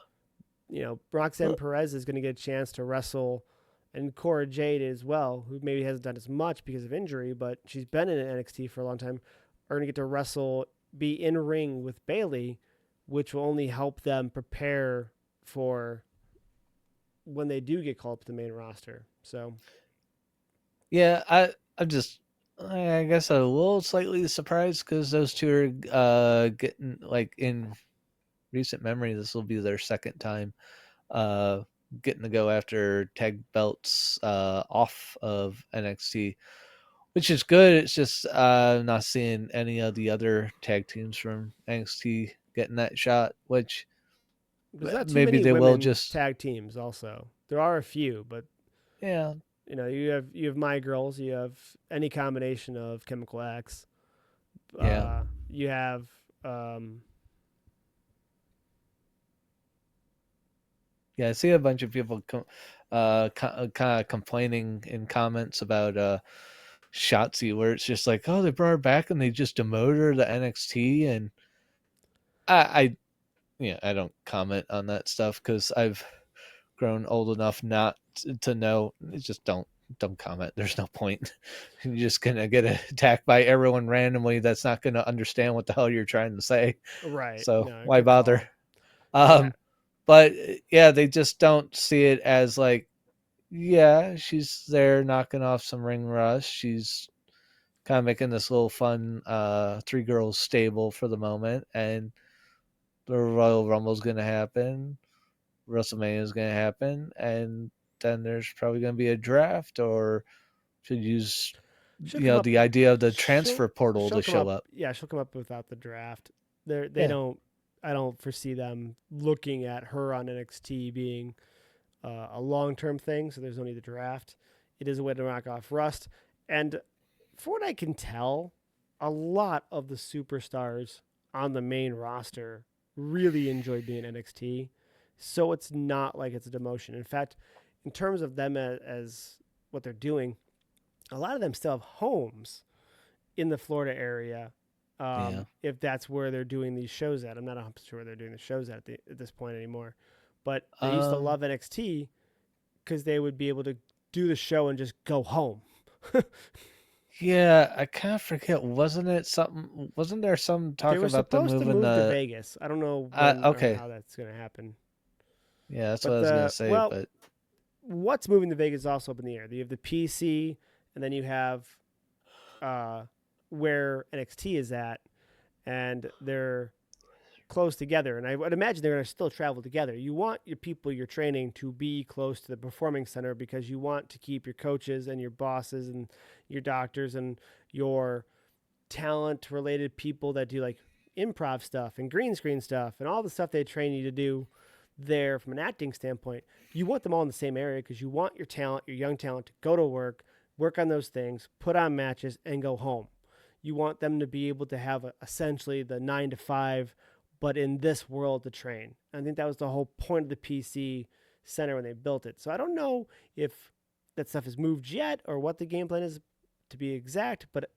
Roxanne Perez is going to get a chance to wrestle, and Cora Jade as well, who maybe hasn't done as much because of injury, but she's been in NXT for a long time, are going to get to wrestle, be in ring with Bailey, which will only help them prepare for when they do get called up to the main roster. So
yeah. I'm just, I guess, a little slightly surprised because those two are getting like in recent memory. This will be their second time uh, getting to go after tag belts off of NXT, which is good. It's just not seeing any of the other tag teams from NXT getting that shot, which
there's not too
maybe
many
they will
women
just,
tag teams. Also, there are a few, but
yeah,
you have My Girls, you have any combination of Chemical X.
yeah.
You have um,
Yeah, I see a bunch of people kind of complaining in comments about Shotzi, where it's just like, oh, they brought her back and they just demoted her to NXT, and I yeah, I don't comment on that stuff because I've grown old enough not to know. Just don't comment. There's no point. You're just gonna get attacked by everyone randomly that's not gonna understand what the hell you're trying to say.
right.
So
No,
why
good
bother?
call. Yeah,
Um, but yeah, they just don't see it as like, yeah, she's there knocking off some ring rust. She's kind of making this little fun three girls stable for the moment, and the Royal Rumble's going to happen. WrestleMania is going to happen, and then there's probably going to be a draft, or should use
She'll come up.
the idea of the
She'll
transfer portal
she'll
to
come
show
up.
up.
Yeah, she'll come up without the draft. They
Yeah.
don't. I don't foresee them looking at her on NXT being a long term thing. So there's no need to draft. It is a way to knock off rust. And for what I can tell, a lot of the superstars on the main roster really enjoy being NXT. So it's not like it's a demotion. In fact, in terms of them as what they're doing, a lot of them still have homes in the Florida area.
Yeah.
If that's where they're doing these shows at, I'm not 100% sure where they're doing the shows at this point anymore. But they used to
Um.
love NXT because they would be able to do the show and just go home.
Yeah, I kind of forget. Wasn't it something? Wasn't there some
They
talk
were
about them
supposed to
moving
move to
the?
Vegas. I don't know when or
Okay.
how that's going to happen.
Yeah, that's what
But
I was gonna say.
well,
But
what's moving to Vegas is also up in the air. You have the PC, and then you have uh, where NXT is at, and they're close together. And I would imagine they're going to still travel together. You want your people you're training to be close to the performing center because you want to keep your coaches and your bosses and your doctors and your talent related people that do like improv stuff and green screen stuff and all the stuff they train you to do there from an acting standpoint. You want them all in the same area because you want your talent, your young talent, to go to work on those things, put on matches, and go home. You want them to be able to have essentially the 9 to 5, but in this world to train. I think that was the whole point of the PC center when they built it. So I don't know if that stuff has moved yet or what the game plan is to be exact, but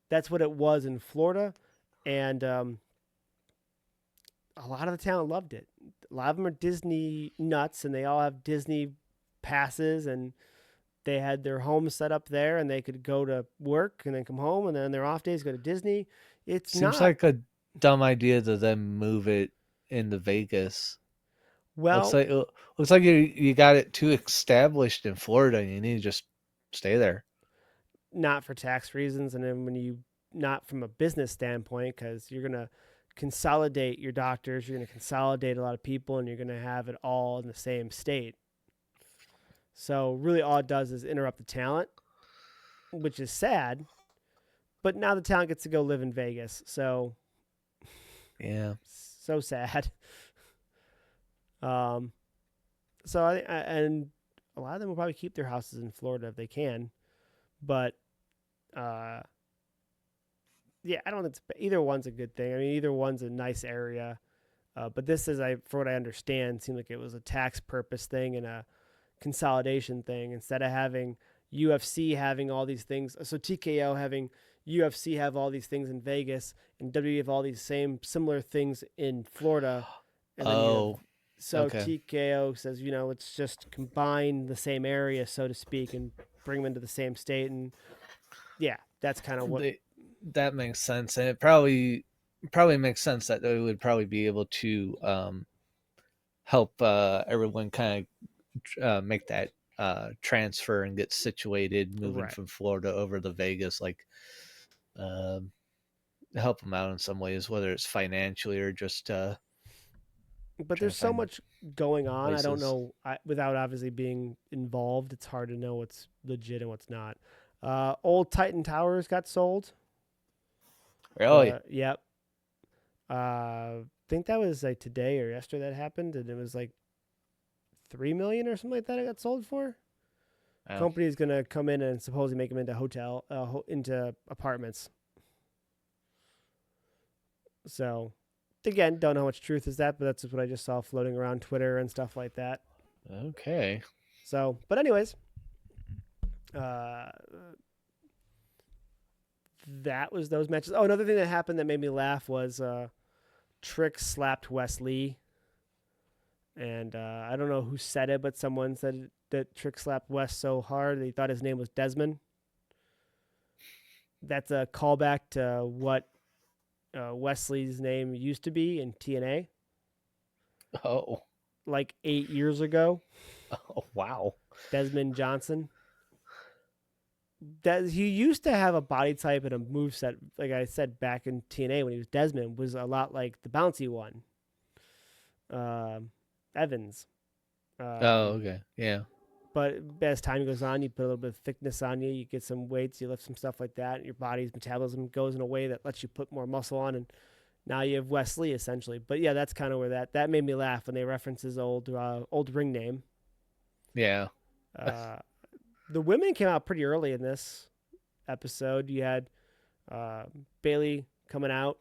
that's what it was in Florida. And a lot of the talent loved it. A lot of them are Disney nuts, and they all have Disney passes, and they had their home set up there, and they could go to work and then come home, and then their off days go to Disney. It's
seems
not
like a dumb idea to then move it into Vegas. Looks
well,
like looks like you got it too established in Florida. And you need to just stay there.
not for tax reasons, and then when you not from a business standpoint, because you're gonna consolidate your doctors, you're gonna consolidate a lot of people, and you're gonna have it all in the same state. So really, all it does is interrupt the talent, which is sad. But now the talent gets to go live in Vegas,
Yeah.
so sad. Um, so and a lot of them will probably keep their houses in Florida if they can, but uh, yeah, I don't think either one's a good thing. I mean, either one's a nice area, but this is, for what I understand, seemed like it was a tax purpose thing and a consolidation thing instead of having UFC having all these things. So TKO having UFC have all these things in Vegas and WWE have all these same similar things in Florida, and then you have
Oh.
so
Okay.
TKO says let's just combine the same area so to speak and bring them into the same state, and yeah, that's kind of what.
They, that makes sense, and it probably makes sense that they would probably be able to help everyone kind of make that transfer and get situated, moving
Right.
from Florida over to Vegas, like um, help them out in some ways, whether it's financially or just
But
trying
there's
to
so
find
much going on. I don't
places.
know. Without obviously being involved, it's hard to know what's legit and what's not. Old Titan Towers got sold.
Really?
Yep. I think that was like today or yesterday that happened, and it was like 3 million or something like that. It got sold for.
Oh,
Company's gonna come in and supposedly make them into into apartments. So, again, don't know how much truth is that, but that's what I just saw floating around Twitter and stuff like that.
okay.
So, but anyways, uh, that was those matches. Oh, another thing that happened that made me laugh was Trick slapped Wes Lee, and I don't know who said it, but someone said that Trick slapped Wes so hard that he thought his name was Desmond. That's a callback to what Wesley's name used to be in TNA,
Oh,
like 8 years ago.
Oh, wow.
Desmond Johnson. That he used to have a body type and a move set, like I said back in TNA when he was Desmond, was a lot like the bouncy one, um, Evans.
Oh,
Um,
okay. Yeah.
but as time goes on, you put a little bit of thickness on you. You get some weights, you lift some stuff like that. And your body's metabolism goes in a way that lets you put more muscle on, and now you have Wesley essentially. But yeah, that's kind of where that made me laugh when they reference his old ring name.
Yeah.
Uh, the women came out pretty early in this episode. You had uh, Bailey coming out,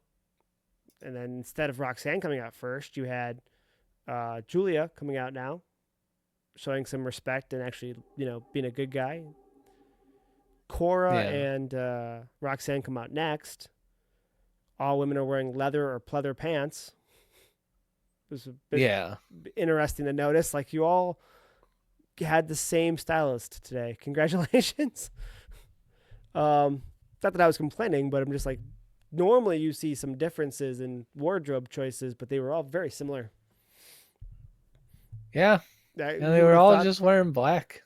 and then instead of Roxanne coming out first, you had Julia coming out now, showing some respect and actually, being a good guy. Cora
Yeah.
and Roxanne come out next. All women are wearing leather or pleather pants. It was a bit
Yeah.
interesting to notice. Like, you all had the same stylist today. Congratulations. Not that I was complaining, but I'm just like, normally you see some differences in wardrobe choices, but they were all very similar.
Yeah. And they
You would
were
have
all
thought,
just wearing black.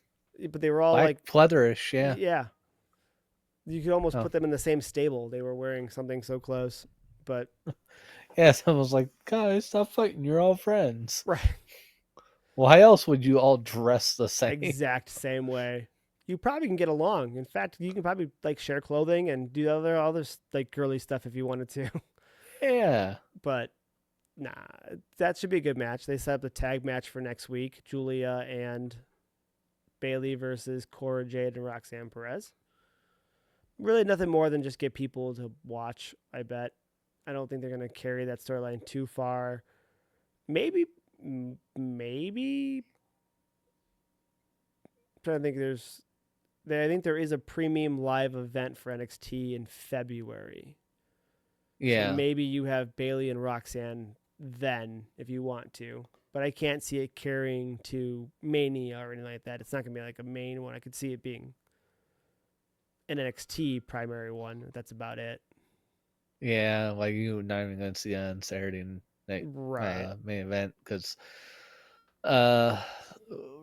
but they were all
Black
like,
pleatherish, yeah.
yeah, you could almost
Oh.
put them in the same stable. They were wearing something so close, but
Yeah, someone was like, guys, stop fighting, you're all friends.
right,
Why else would you all dress the same?
exact same way. You probably can get along. In fact, you can probably like share clothing and do other like girly stuff if you wanted to.
Yeah.
But nah, that should be a good match. They set up the tag match for next week: Julia and Bailey versus Cora Jade and Roxanne Perez. Really, nothing more than just get people to watch. I bet. I don't think they're gonna carry that storyline too far. Maybe, maybe. I'm trying to think. I think there is a premium live event for NXT in February. So
Yeah.
maybe you have Bailey and Roxanne then if you want to. But I can't see it carrying to Mania or anything like that. It's not going to be like a main one. I could see it being an NXT primary one. That's about it.
Yeah, like you're not even gonna see on Saturday night
Right.
main event because uh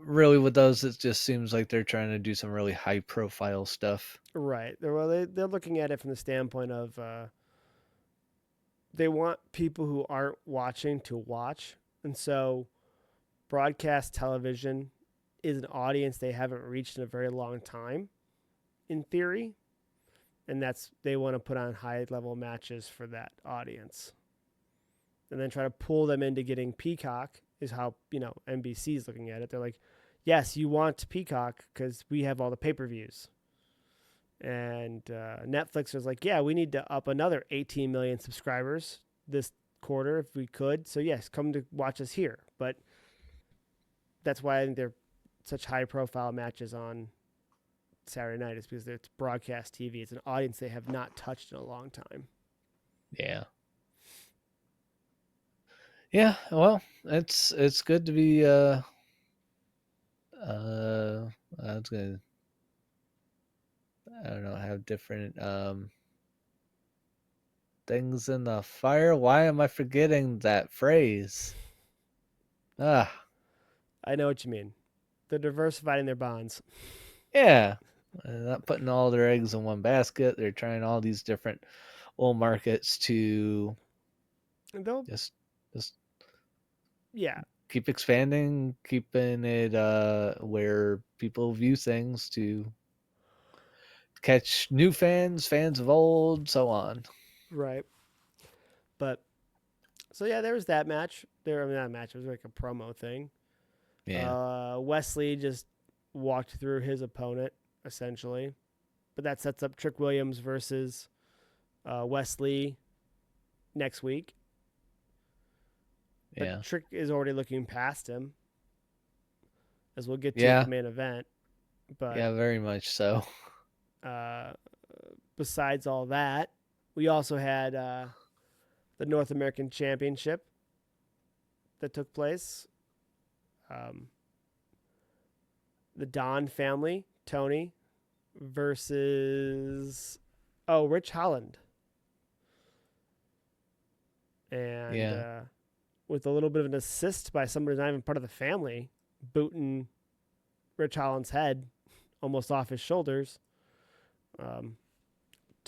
really with those it just seems like they're trying to do some really high profile stuff.
Right. They're looking at it from the standpoint of they want people who aren't watching to watch. And so broadcast television is an audience they haven't reached in a very long time, in theory. And that's they want to put on high level matches for that audience, and then try to pull them into getting Peacock is how NBC is looking at it. They're like, yes, you want Peacock because we have all the pay per views, and Netflix was like, yeah, we need to up another 18 million subscribers this quarter if we could. So yes, come to watch us here. But that's why I think they're such high profile matches on Saturday night is because it's broadcast TV. It's an audience they have not touched in a long time.
Yeah. Yeah, well, it's good to be I was gonna I don't know, have different things in the fire. Why am I forgetting that phrase? Ah,
I know what you mean. They're diversifying their bonds.
yeah. Not putting all their eggs in one basket. They're trying all these different old markets to
And they'll,
just just
yeah,
keep expanding, keeping it where people view things to catch new fans, fans of old, so on.
right. But so yeah, there was that match. I mean, that match was like a promo thing.
Yeah.
Wesley just walked through his opponent essentially, but that sets up Trick Williams versus Wesley next week. But
Yeah.
Trick is already looking past him, as we'll get to at the
Yeah.
main event. But
Yeah, very much so.
uh, besides all that, we also had the North American Championship that took place. Um, the Don family, Tony, versus Rich Holland, and
Yeah.
with a little bit of an assist by somebody who's not even part of the family, booting Rich Holland's head almost off his shoulders. Um,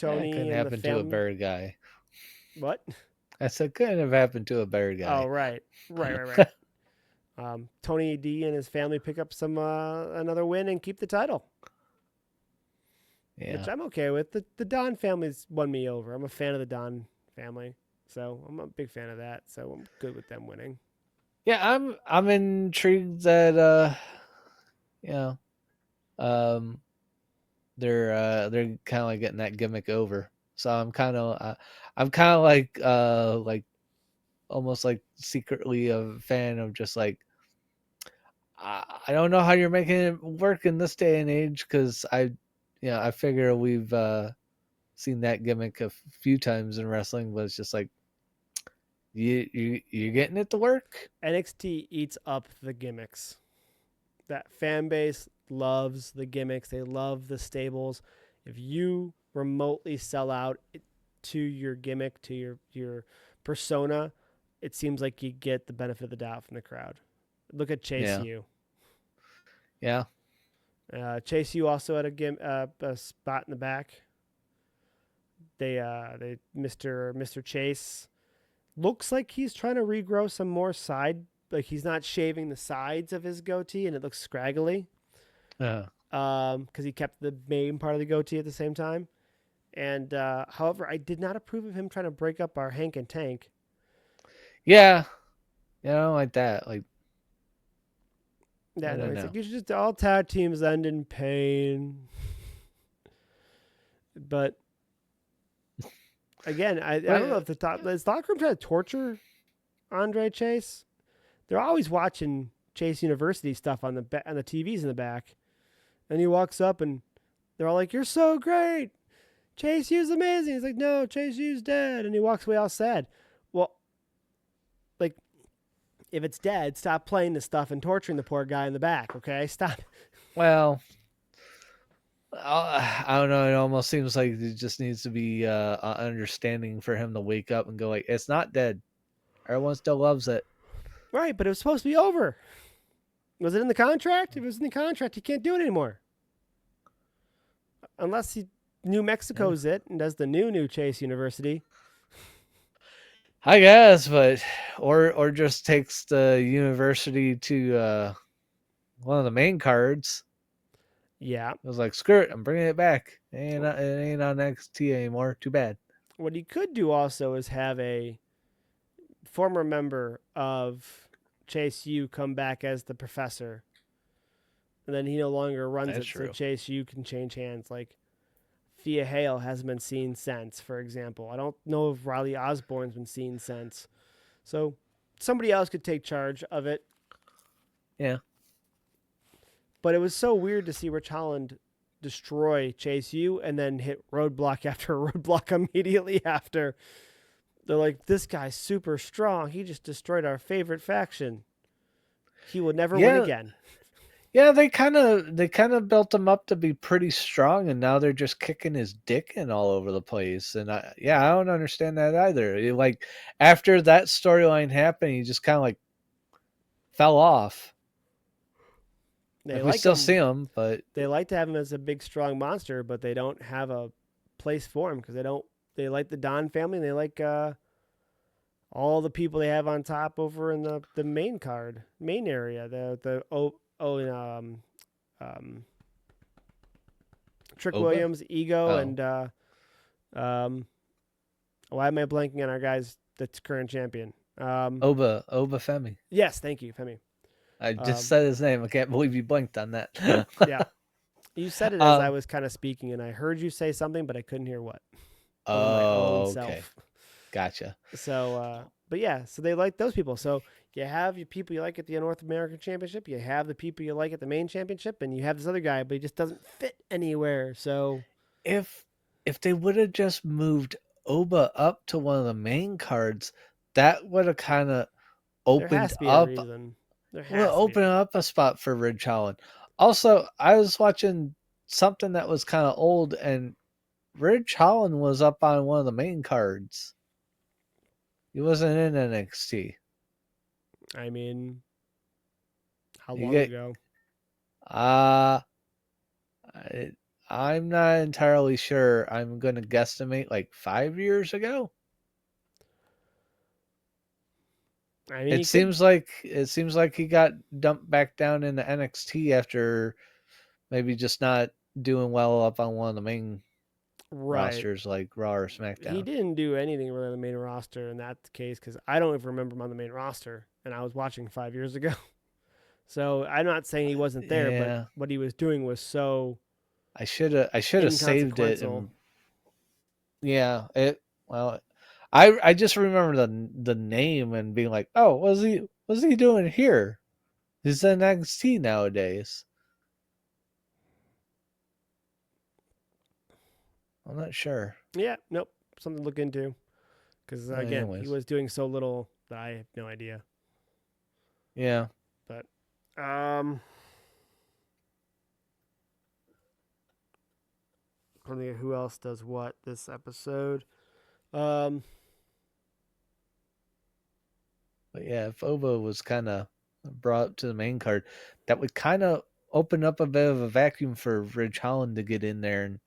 That
Tony
couldn't
and the
happen to a
family.
bird guy.
What?
I said couldn't have happened to a bird
Oh,
guy.
right, right. Tony D and his family pick up some another win and keep the title, which
Yeah.
I'm okay with. The Don family's won me over. I'm a fan of the Don family, so I'm a big fan of that. So I'm good with them winning.
Yeah, I'm intrigued that you know, um they're kind of like getting that gimmick over. So I'm kind of like almost like secretly a fan of just like I don't know how you're making it work in this day and age because I figure we've seen that gimmick a few times in wrestling, but it's just like you're getting it to work.
NXT eats up the gimmicks. That fan base loves the gimmicks. They love the stables. If you remotely sell out to your gimmick, to your persona, it seems like you get the benefit of the doubt from the crowd. Look at Chase
Yeah,
U.
yeah,
Chase U also had a spot in the back. They Mr. Chase looks like he's trying to regrow some more side. Like he's not shaving the sides of his goatee, and it looks scraggly.
uh,
Because he kept the main part of the goatee at the same time. And however, I did not approve of him trying to break up our Hank and Tank.
yeah. I don't like that. Like I
Yeah, no,
don't
he's
know.
like, you should just all tag teams end in pain. But again, I don't know
But
if the top is locker room trying to torture Andre Chase. They're always watching Chase University stuff on the TVs in the back, and he walks up and they're all like, "You're so great, Chase U's amazing." He's like, "No, Chase U's dead," and he walks away all sad. Well, like if it's dead, stop playing this stuff and torturing the poor guy in the back. Okay, stop.
well, I don't know. It almost seems like it just needs to be understanding for him to wake up and go like, "It's not dead. Everyone still loves it."
Right, but it was supposed to be over. Was it in the contract? If it was in the contract, he can't do it anymore. Unless New
Yeah.
Mexico's it and does the new Chase University.
I guess, but or just takes the university to one of the main cards.
Yeah.
It was like, screw it, I'm bringing it back. It ain't on XT anymore. Too bad.
What he could do also is have a former member of Chase U come back as the professor. And then he no longer runs
That's
it, so
true.
Chase U can change hands. Like Thea Hale hasn't been seen since, for example. I don't know if Riley Osborne's been seen since. So somebody else could take charge of it.
Yeah.
But it was so weird to see Rich Holland destroy Chase U and then hit roadblock after roadblock immediately after. They're like, this guy's super strong. He just destroyed our favorite faction. He will never win
Yeah.
again.
Yeah, they kind of built him up to be pretty strong, and now they're just kicking his dick in all over the place. And I don't understand that either. Like after that storyline happened, he just kind of like fell off.
They
Like we
like
still see
him.
him, but
They like to have him as a big, strong monster, but they don't have a place for him because they don't. They like the Don family. And they like all the people they have on top over in the main card, main area. Um, Trick
Oba.
Williams, Ego,
Oh,
and um, why am I blanking on our guy's that's current champion?
Oba Femi.
Yes, thank you, Femi.
I just
Um,
said his name. I can't believe you blinked on that.
yeah, you said it as I
um.
was kind of speaking, and I heard you say something, but I couldn't hear what over my own
Oh, okay.
self.
Gotcha.
So, but yeah, so they like those people. So you have your people you like at the North American Championship, you have the people you like at the main championship, and you have this other guy, but he just doesn't fit anywhere. So
If if they would have just moved Oba up to one of the main cards, that would have kind of
there has
opened
to be a
up
reason. There
will
has to be a
open
reason.
up a spot for Ridge Holland. Also, I was watching something that was kind of old, and Ridge Holland was up on one of the main cards. He wasn't in NXT.
I mean, how
You
long
get
ago?
Uh I, I'm not entirely sure. I'm gonna guesstimate like 5 years ago.
I mean,
It
he could.
seems like he got dumped back down into NXT after maybe just not doing well up on one of the main
Right.
rosters like Raw or
He
SmackDown.
didn't do anything really on the main roster in that case because I don't even remember him on the main roster, and I was watching 5 years ago. So I'm not saying he wasn't there, but
Yeah,
what he was doing was so
I should have saved it
inconsequential.
and yeah, it well I just remember the name and being like, "Oh, what's he doing here? He's in NXT nowadays." I'm not sure.
Yeah, nope, something to look into because again, he
Anyways,
was doing so little that I have no idea.
yeah.
But I who else does what this episode. Um,
But yeah, if Ova was kind of brought up to the main card, that would kind of open up a bit of a vacuum for Ridge Holland to get in there and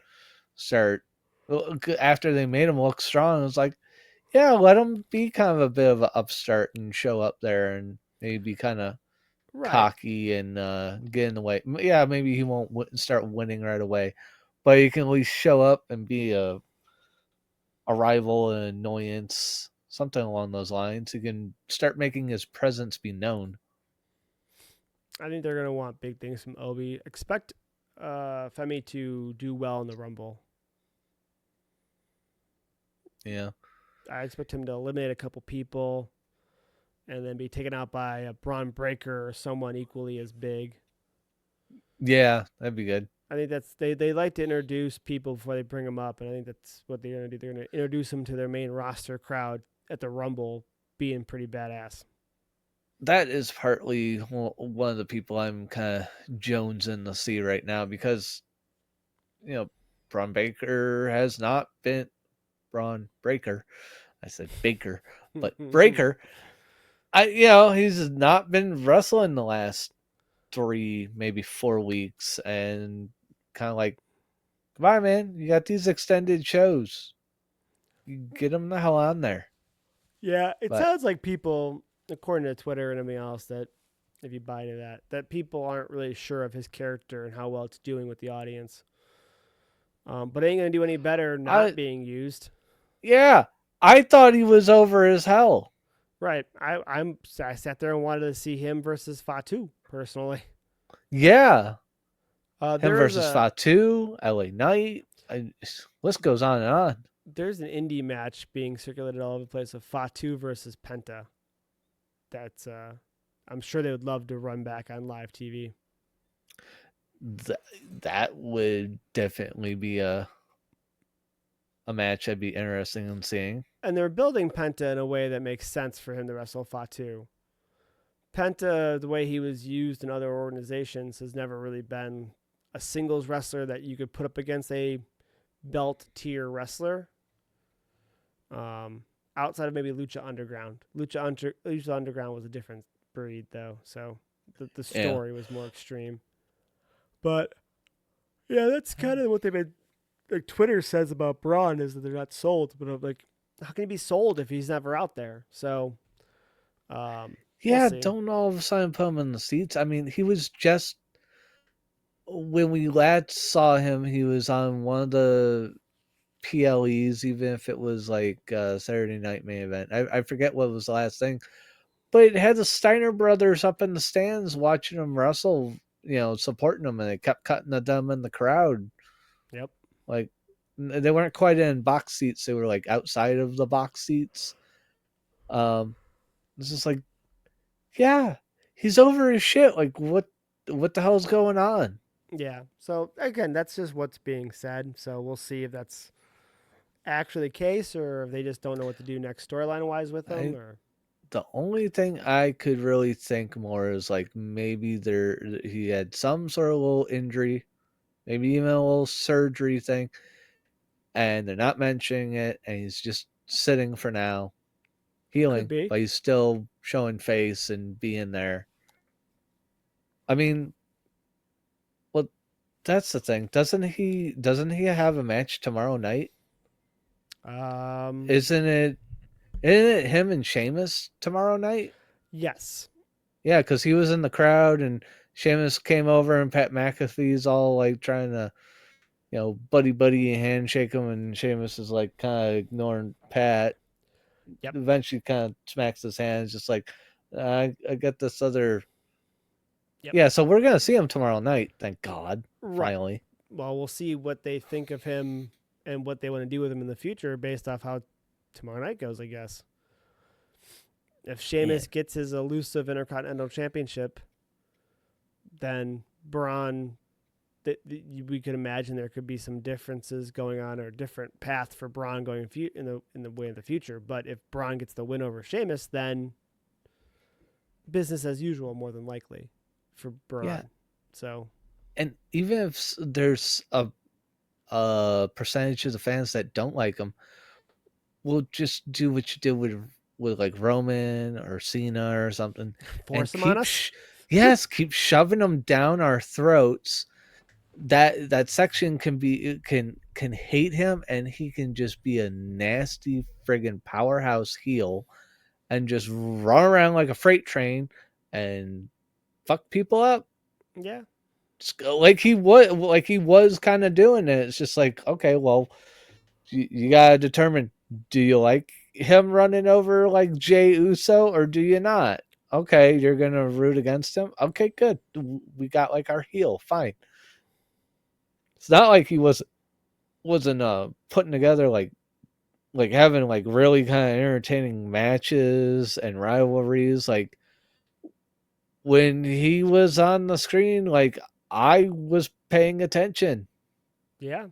start. Well, after they made him look strong, it was like, yeah, let him be kind of a bit of an upstart and show up there and maybe kind of
right.
cocky and get in the way. Yeah, maybe he won't start winning right away, but he can at least show up and be a rival, an annoyance, something along those lines. He can start making his presence be known.
I think they're gonna want big things from Obi. Expect Femi to do well in the Rumble.
Yeah.
I expect him to eliminate a couple people and then be taken out by a Braun Breaker or someone equally as big.
Yeah, that'd be good.
I think that's they like to introduce people before they bring them up, and I think that's what they're gonna do. They're gonna introduce them to their main roster crowd at the Rumble, being pretty badass.
That is partly one of the people I'm kind of jonesing to see right now because, you know, Braun Baker has not been Braun Breaker. I said Baker, but Breaker. He's not been wrestling the last 3, maybe 4 weeks, and kind of like, come on, man, you got these extended shows, you get them the hell on there.
Yeah, it
But
sounds like people, according to Twitter and everything else, that if you buy into that, that people aren't really sure of his character and how well it's doing with the audience. But it ain't gonna do any better not
I,
being used.
yeah, I thought he was over as hell.
Right. I sat there and wanted to see him versus Fatu personally.
Yeah, him
There is
versus
a
Fatu, LA Knight. List goes on and on.
there's an indie match being circulated all over the place of Fatu versus Penta. That's I'm sure they would love to run back on live TV.
Th- that would definitely be a match I'd be interested in seeing.
And they're building Penta in a way that makes sense for him to wrestle Fatu. Penta, the way he was used in other organizations, has never really been a singles wrestler that you could put up against a belt tier wrestler. Outside of maybe Lucha Underground. Lucha Underground was a different breed, though, so the
Yeah.
story was more extreme. But yeah, that's kind of what they've been. Like Twitter says about Braun is that they're not sold, but I'm like, how can he be sold if he's never out there? So, we'll
Yeah,
see.
don't all of a sudden put him in the seats. I mean, he was just when we last saw him, he was on one of the PLEs, even if it was like Saturday Night Main Event. I forget what was the last thing, but it had the Steiner brothers up in the stands watching him wrestle, supporting him, and they kept cutting to them in the crowd.
Yep.
Like they weren't quite in box seats; they were like outside of the box seats. Um, it's just like, yeah, he's over his shit. Like what the hell's going on?
Yeah. So again, that's just what's being said. So we'll see if that's actually the case or if they just don't know what to do next storyline wise with him.
I
Or
The only thing I could really think more is like maybe he had some sort of little injury, maybe even a little surgery thing, and they're not mentioning it, and he's just sitting for now,
could
healing,
be.
but he's still showing face and being there. I mean, that's the thing. Doesn't he have a match tomorrow night?
Um,
Isn't it isn't it him and Sheamus tomorrow night?
yes.
Yeah, because he was in the crowd and Sheamus came over and Pat McAfee's all like trying to, buddy handshake him, and Sheamus is like kind of ignoring Pat.
Yep.
Eventually kind of smacks his hands, just like, I got this other.
Yep.
Yeah, so we're gonna see him tomorrow night. Thank God,
Right.
finally.
Well, we'll see what they think of him and what they want to do with him in the future based off how tomorrow night goes, I guess. If
Yeah,
Sheamus gets his elusive Intercontinental Championship, then Braun, we could imagine there could be some differences going on or a different path for Braun going in the way of the future. But if Braun gets the win over Sheamus, then business as usual, more than likely, for
yeah.
Braun. So
And even if there's a percentage of the fans that don't like him, we'll just do what you did with like Roman or Cena or something, and
force him on us.
keep shoving them down our throats. That section can hate him, and he can just be a nasty friggin' powerhouse heel and just run around like a freight train and fuck people up.
Yeah.
Just go like he was kind of doing it. It's just like, okay, well, you gotta determine, do you like him running over like Jay Uso or do you not? Okay, you're gonna root against him. Okay, good. We got like our heel. Fine. It's not like he wasn't putting together like having like really kind of entertaining matches and rivalries. Like when he was on the screen, like I was paying attention.
Yeah.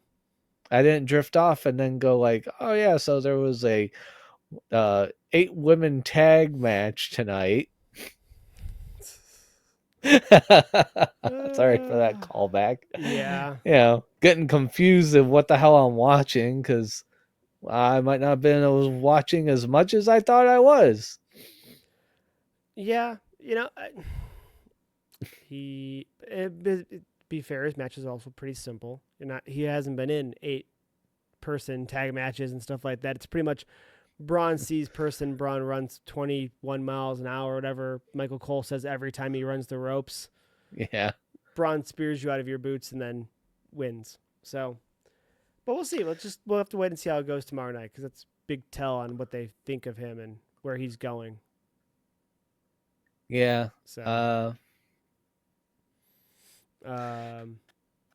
I didn't drift off and then go like, oh yeah, so there was a 8 women tag match tonight. Sorry for that
Uh,
callback.
yeah.
Getting confused of what the hell I'm watching because I might not have been watching as much as I thought I was.
Yeah. He be fair, his match is also pretty simple. He hasn't been in 8-person tag matches and stuff like that. It's pretty much Braun sees person. Braun runs 21 miles an hour, or whatever Michael Cole says every time he runs the ropes.
Yeah.
Braun spears you out of your boots and then wins. So, but we'll see. We'll have to wait and see how it goes tomorrow night because it's big tell on what they think of him and where he's going.
Yeah.
So,
Uh,
um,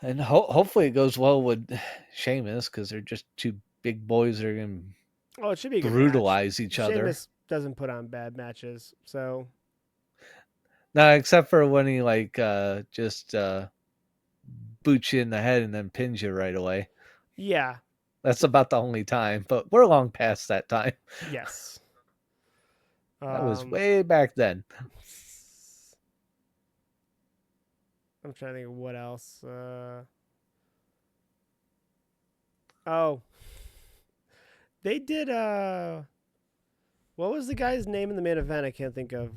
and hopefully it goes well with Sheamus because they're just two big boys that are going to
oh, it should be a good match.
brutalize each other.
Sheamus doesn't put on bad matches, so
No, except for when he like just boots you in the head and then pins you right away.
yeah,
That's about the only time, but we're long past that time.
yes.
That was
Um,
way back then.
I'm trying to think of what else. Oh, they did. What was the guy's name in the main event? I can't think of.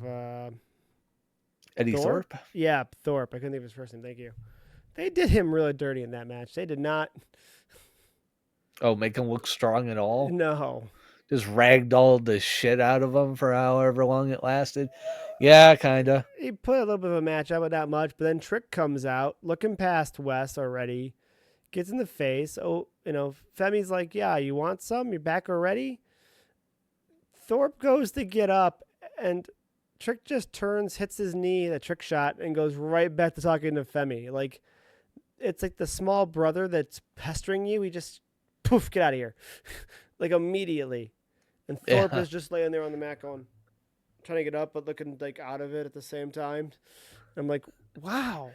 Eddie
Thorpe.
Thorpe?
Yeah, Thorpe. I couldn't think of his first name. Thank you. They did him really dirty in that match. They did not.
Oh, make him look strong at all?
No.
Just ragdolled the shit out of him for however long it lasted. Yeah, kinda.
He put a little bit of a match up, but not much. But then Trick comes out, looking past Wes already, gets in the face. Oh, Femi's like, "Yeah, you want some? You're back already." Thorpe goes to get up, and Trick just turns, hits his knee, the trick shot, and goes right back to talking to Femi. Like it's like the small brother that's pestering you. He just poof, get out of here, like immediately. And Thorpe
Yeah.
is just laying there on the mat, going, trying to get up, but looking like out of it at the same time. I'm like, wow,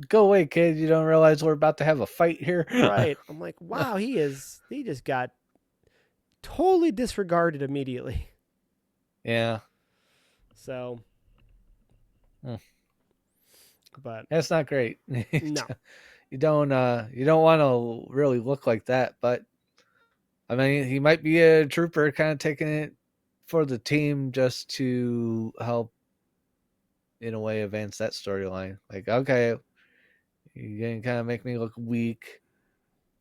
Go away, kid. You don't realize we're about to have a fight here?
right. I'm like, wow, he just got totally disregarded immediately.
Yeah.
So,
Hmm.
but
That's not great.
no,
You don't want to really look like that, but I mean, he might be a trooper kind of taking it for the team just to help in a way advance that storyline. Like, okay, You're gonna kind of make me look weak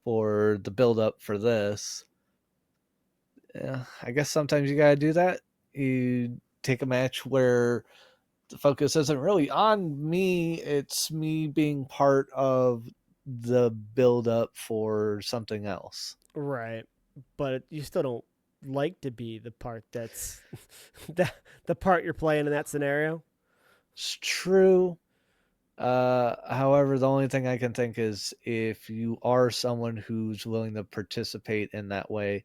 for the build up for this. Yeah, I guess sometimes you gotta do that. You take a match where the focus isn't really on me; it's me being part of the build up for something else.
Right. But you still don't like to be the part that's the, the part you're playing in that scenario.
It's true. However, the only thing I can think is if you are someone who's willing to participate in that way,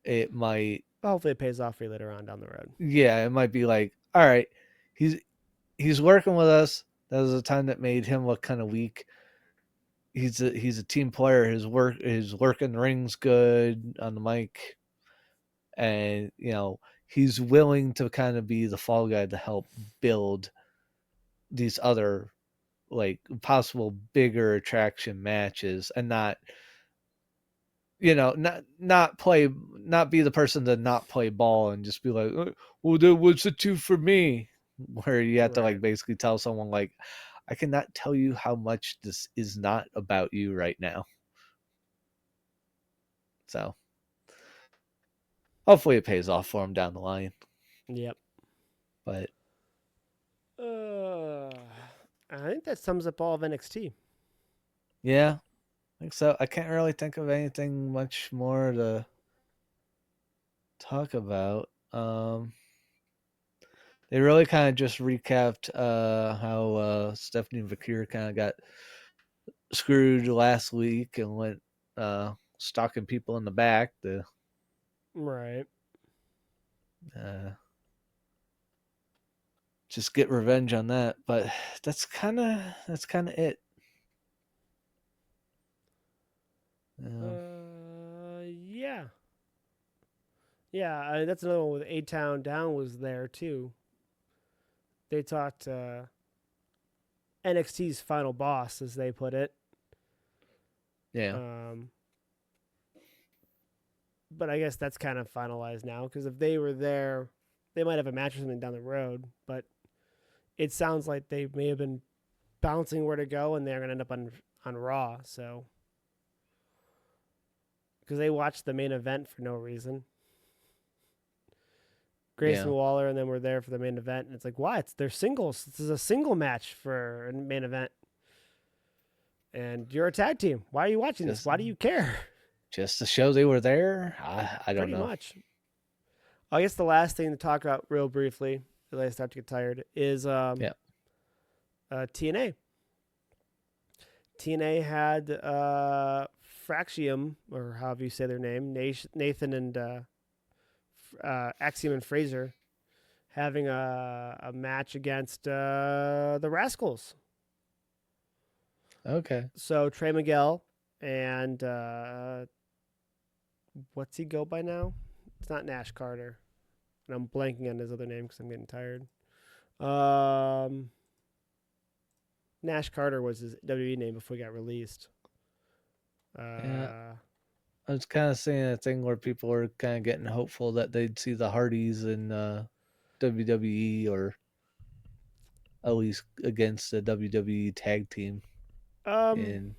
it might,
But hopefully it pays off for you later on down the road.
yeah, it might be like, all right, he's he's working with us. That was a time that made him look kind of weak. He's a team player. His work in the ring's good on the mic, and he's willing to kind of be the fall guy to help build these other like possible bigger attraction matches, and not be the person to not play ball and just be like, well, what's it do for me? Where you have to like
Right.
basically tell someone like, I cannot tell you how much this is not about you right now. So hopefully it pays off for him down the line.
Yep.
But
Uh, I think that sums up all of NXT.
yeah, I think so. I can't really think of anything much more to talk about. They really kind of just recapped how Stephanie Vakir kind of got screwed last week and went stalking people in the back to
Right.
uh, just get revenge on that. But that's kind of it. Uh,
Yeah. Yeah, that's another one with A Town Down was there too. They talked NXT's final boss, as they put it.
yeah,
Um, but I guess that's kind of finalized now because if they were there, they might have a match or something down the road. But it sounds like they may have been bouncing where to go, and they're gonna end up on Raw. So because they watched the main event for no reason. Grayson
yeah,
Waller and then we're there for the main event, and it's like, why? It's their singles. This is a single match for a main event, and you're a tag team. Why are you watching this?
just
Why do you care?
just to show they were there. I don't
Pretty
know.
much. I guess the last thing to talk about real briefly, as I start to get tired, is
Yeah.
TNA. TNA had Fraxium, or however you say their name, Nathan and Axiom and Fraser, having a match against the Rascals.
Okay.
So Trey Miguel and what's he go by now? It's not Nash Carter, and I'm blanking on his other name because I'm getting tired. Um, Nash Carter was his WWE name before he got released.
Yeah.
Uh,
I was kind of seeing a thing where people were kind of getting hopeful that they'd see the Hardys in WWE, or at least against the WWE tag team.
um,
In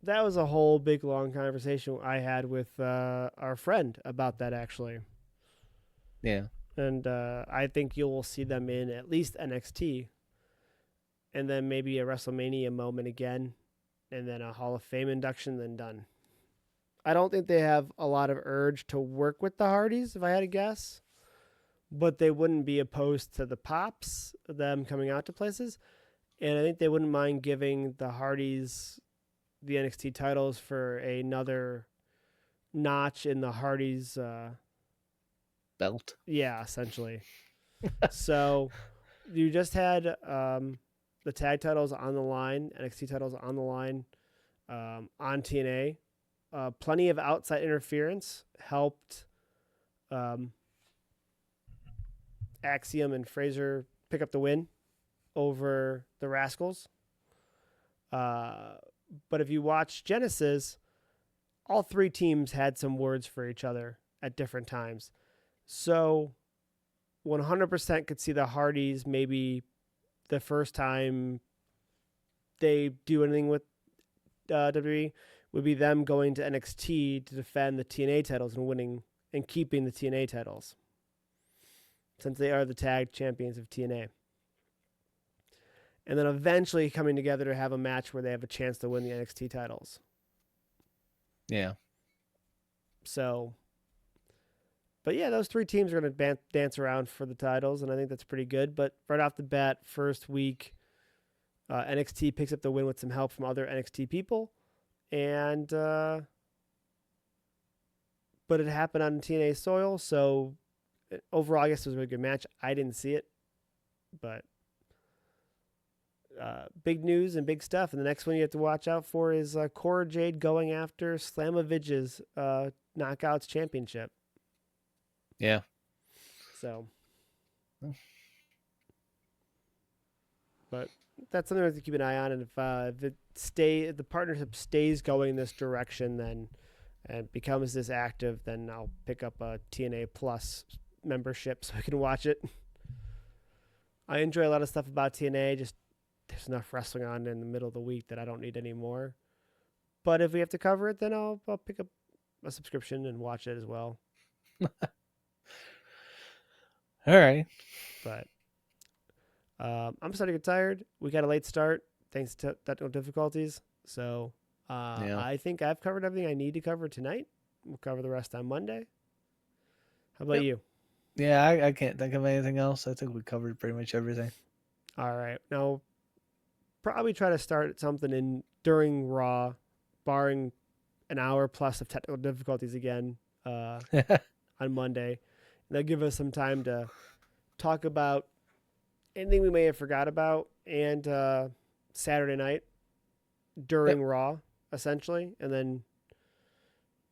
that was a whole big long conversation I had with our friend about that actually,
yeah,
and I think you will see them in at least NXT, and then maybe a WrestleMania moment again, and then a Hall of Fame induction, then done. I don't think they have a lot of urge to work with the Hardys, if I had to guess, but they wouldn't be opposed to the Pops, them coming out to places, and I think they wouldn't mind giving the Hardys the NXT titles for another notch in the Hardys.
belt.
Yeah, essentially. So you just had the tag titles on the line, NXT titles on the line on TNA. Plenty of outside interference helped um, Axiom and Fraser pick up the win over the Rascals. Uh, but if you watch Genesis, all three teams had some words for each other at different times. So 100% could see the Hardys maybe the first time they do anything with WWE would be them going to NXT to defend the TNA titles and winning and keeping the TNA titles, since they are the tag champions of TNA. And then eventually coming together to have a match where they have a chance to win the NXT titles.
Yeah.
So, but yeah, those three teams are going to dance around for the titles, and I think that's pretty good. But right off the bat, first week, NXT picks up the win with some help from other NXT people, and but it happened on TNA soil, so overall, I guess it was a really good match. I didn't see it, but big news and big stuff. And the next one you have to watch out for is Cora Jade going after Slamavich's Knockouts Championship.
Yeah.
So, but that's something we have to keep an eye on. And if the partnership stays going in this direction, then and becomes this active, then I'll pick up a TNA Plus membership so I can watch it. I enjoy a lot of stuff about TNA. Just there's enough wrestling on in the middle of the week that I don't need any more. But if we have to cover it, then I'll pick up a subscription and watch it as well.
All right.
But I'm starting to get tired. We got a late start thanks to technical difficulties. So I think I've covered everything I need to cover tonight. We'll cover the rest on Monday. How about you?
Yeah, I can't think of anything else. I think we covered pretty much everything.
All right. Now, probably try to start something during Raw, barring an hour plus of technical difficulties again on Monday. And that'll give us some time to talk about anything we may have forgot about and Saturday night during Raw, essentially. And then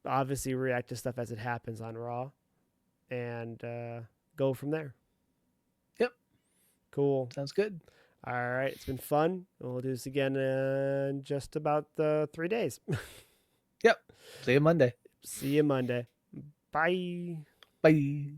obviously react to stuff as it happens on Raw and go from there.
Yep.
Cool.
Sounds good.
All right. It's been fun. We'll do this again in just about 3 days.
Yep. See you Monday.
See you Monday. Bye.
Bye.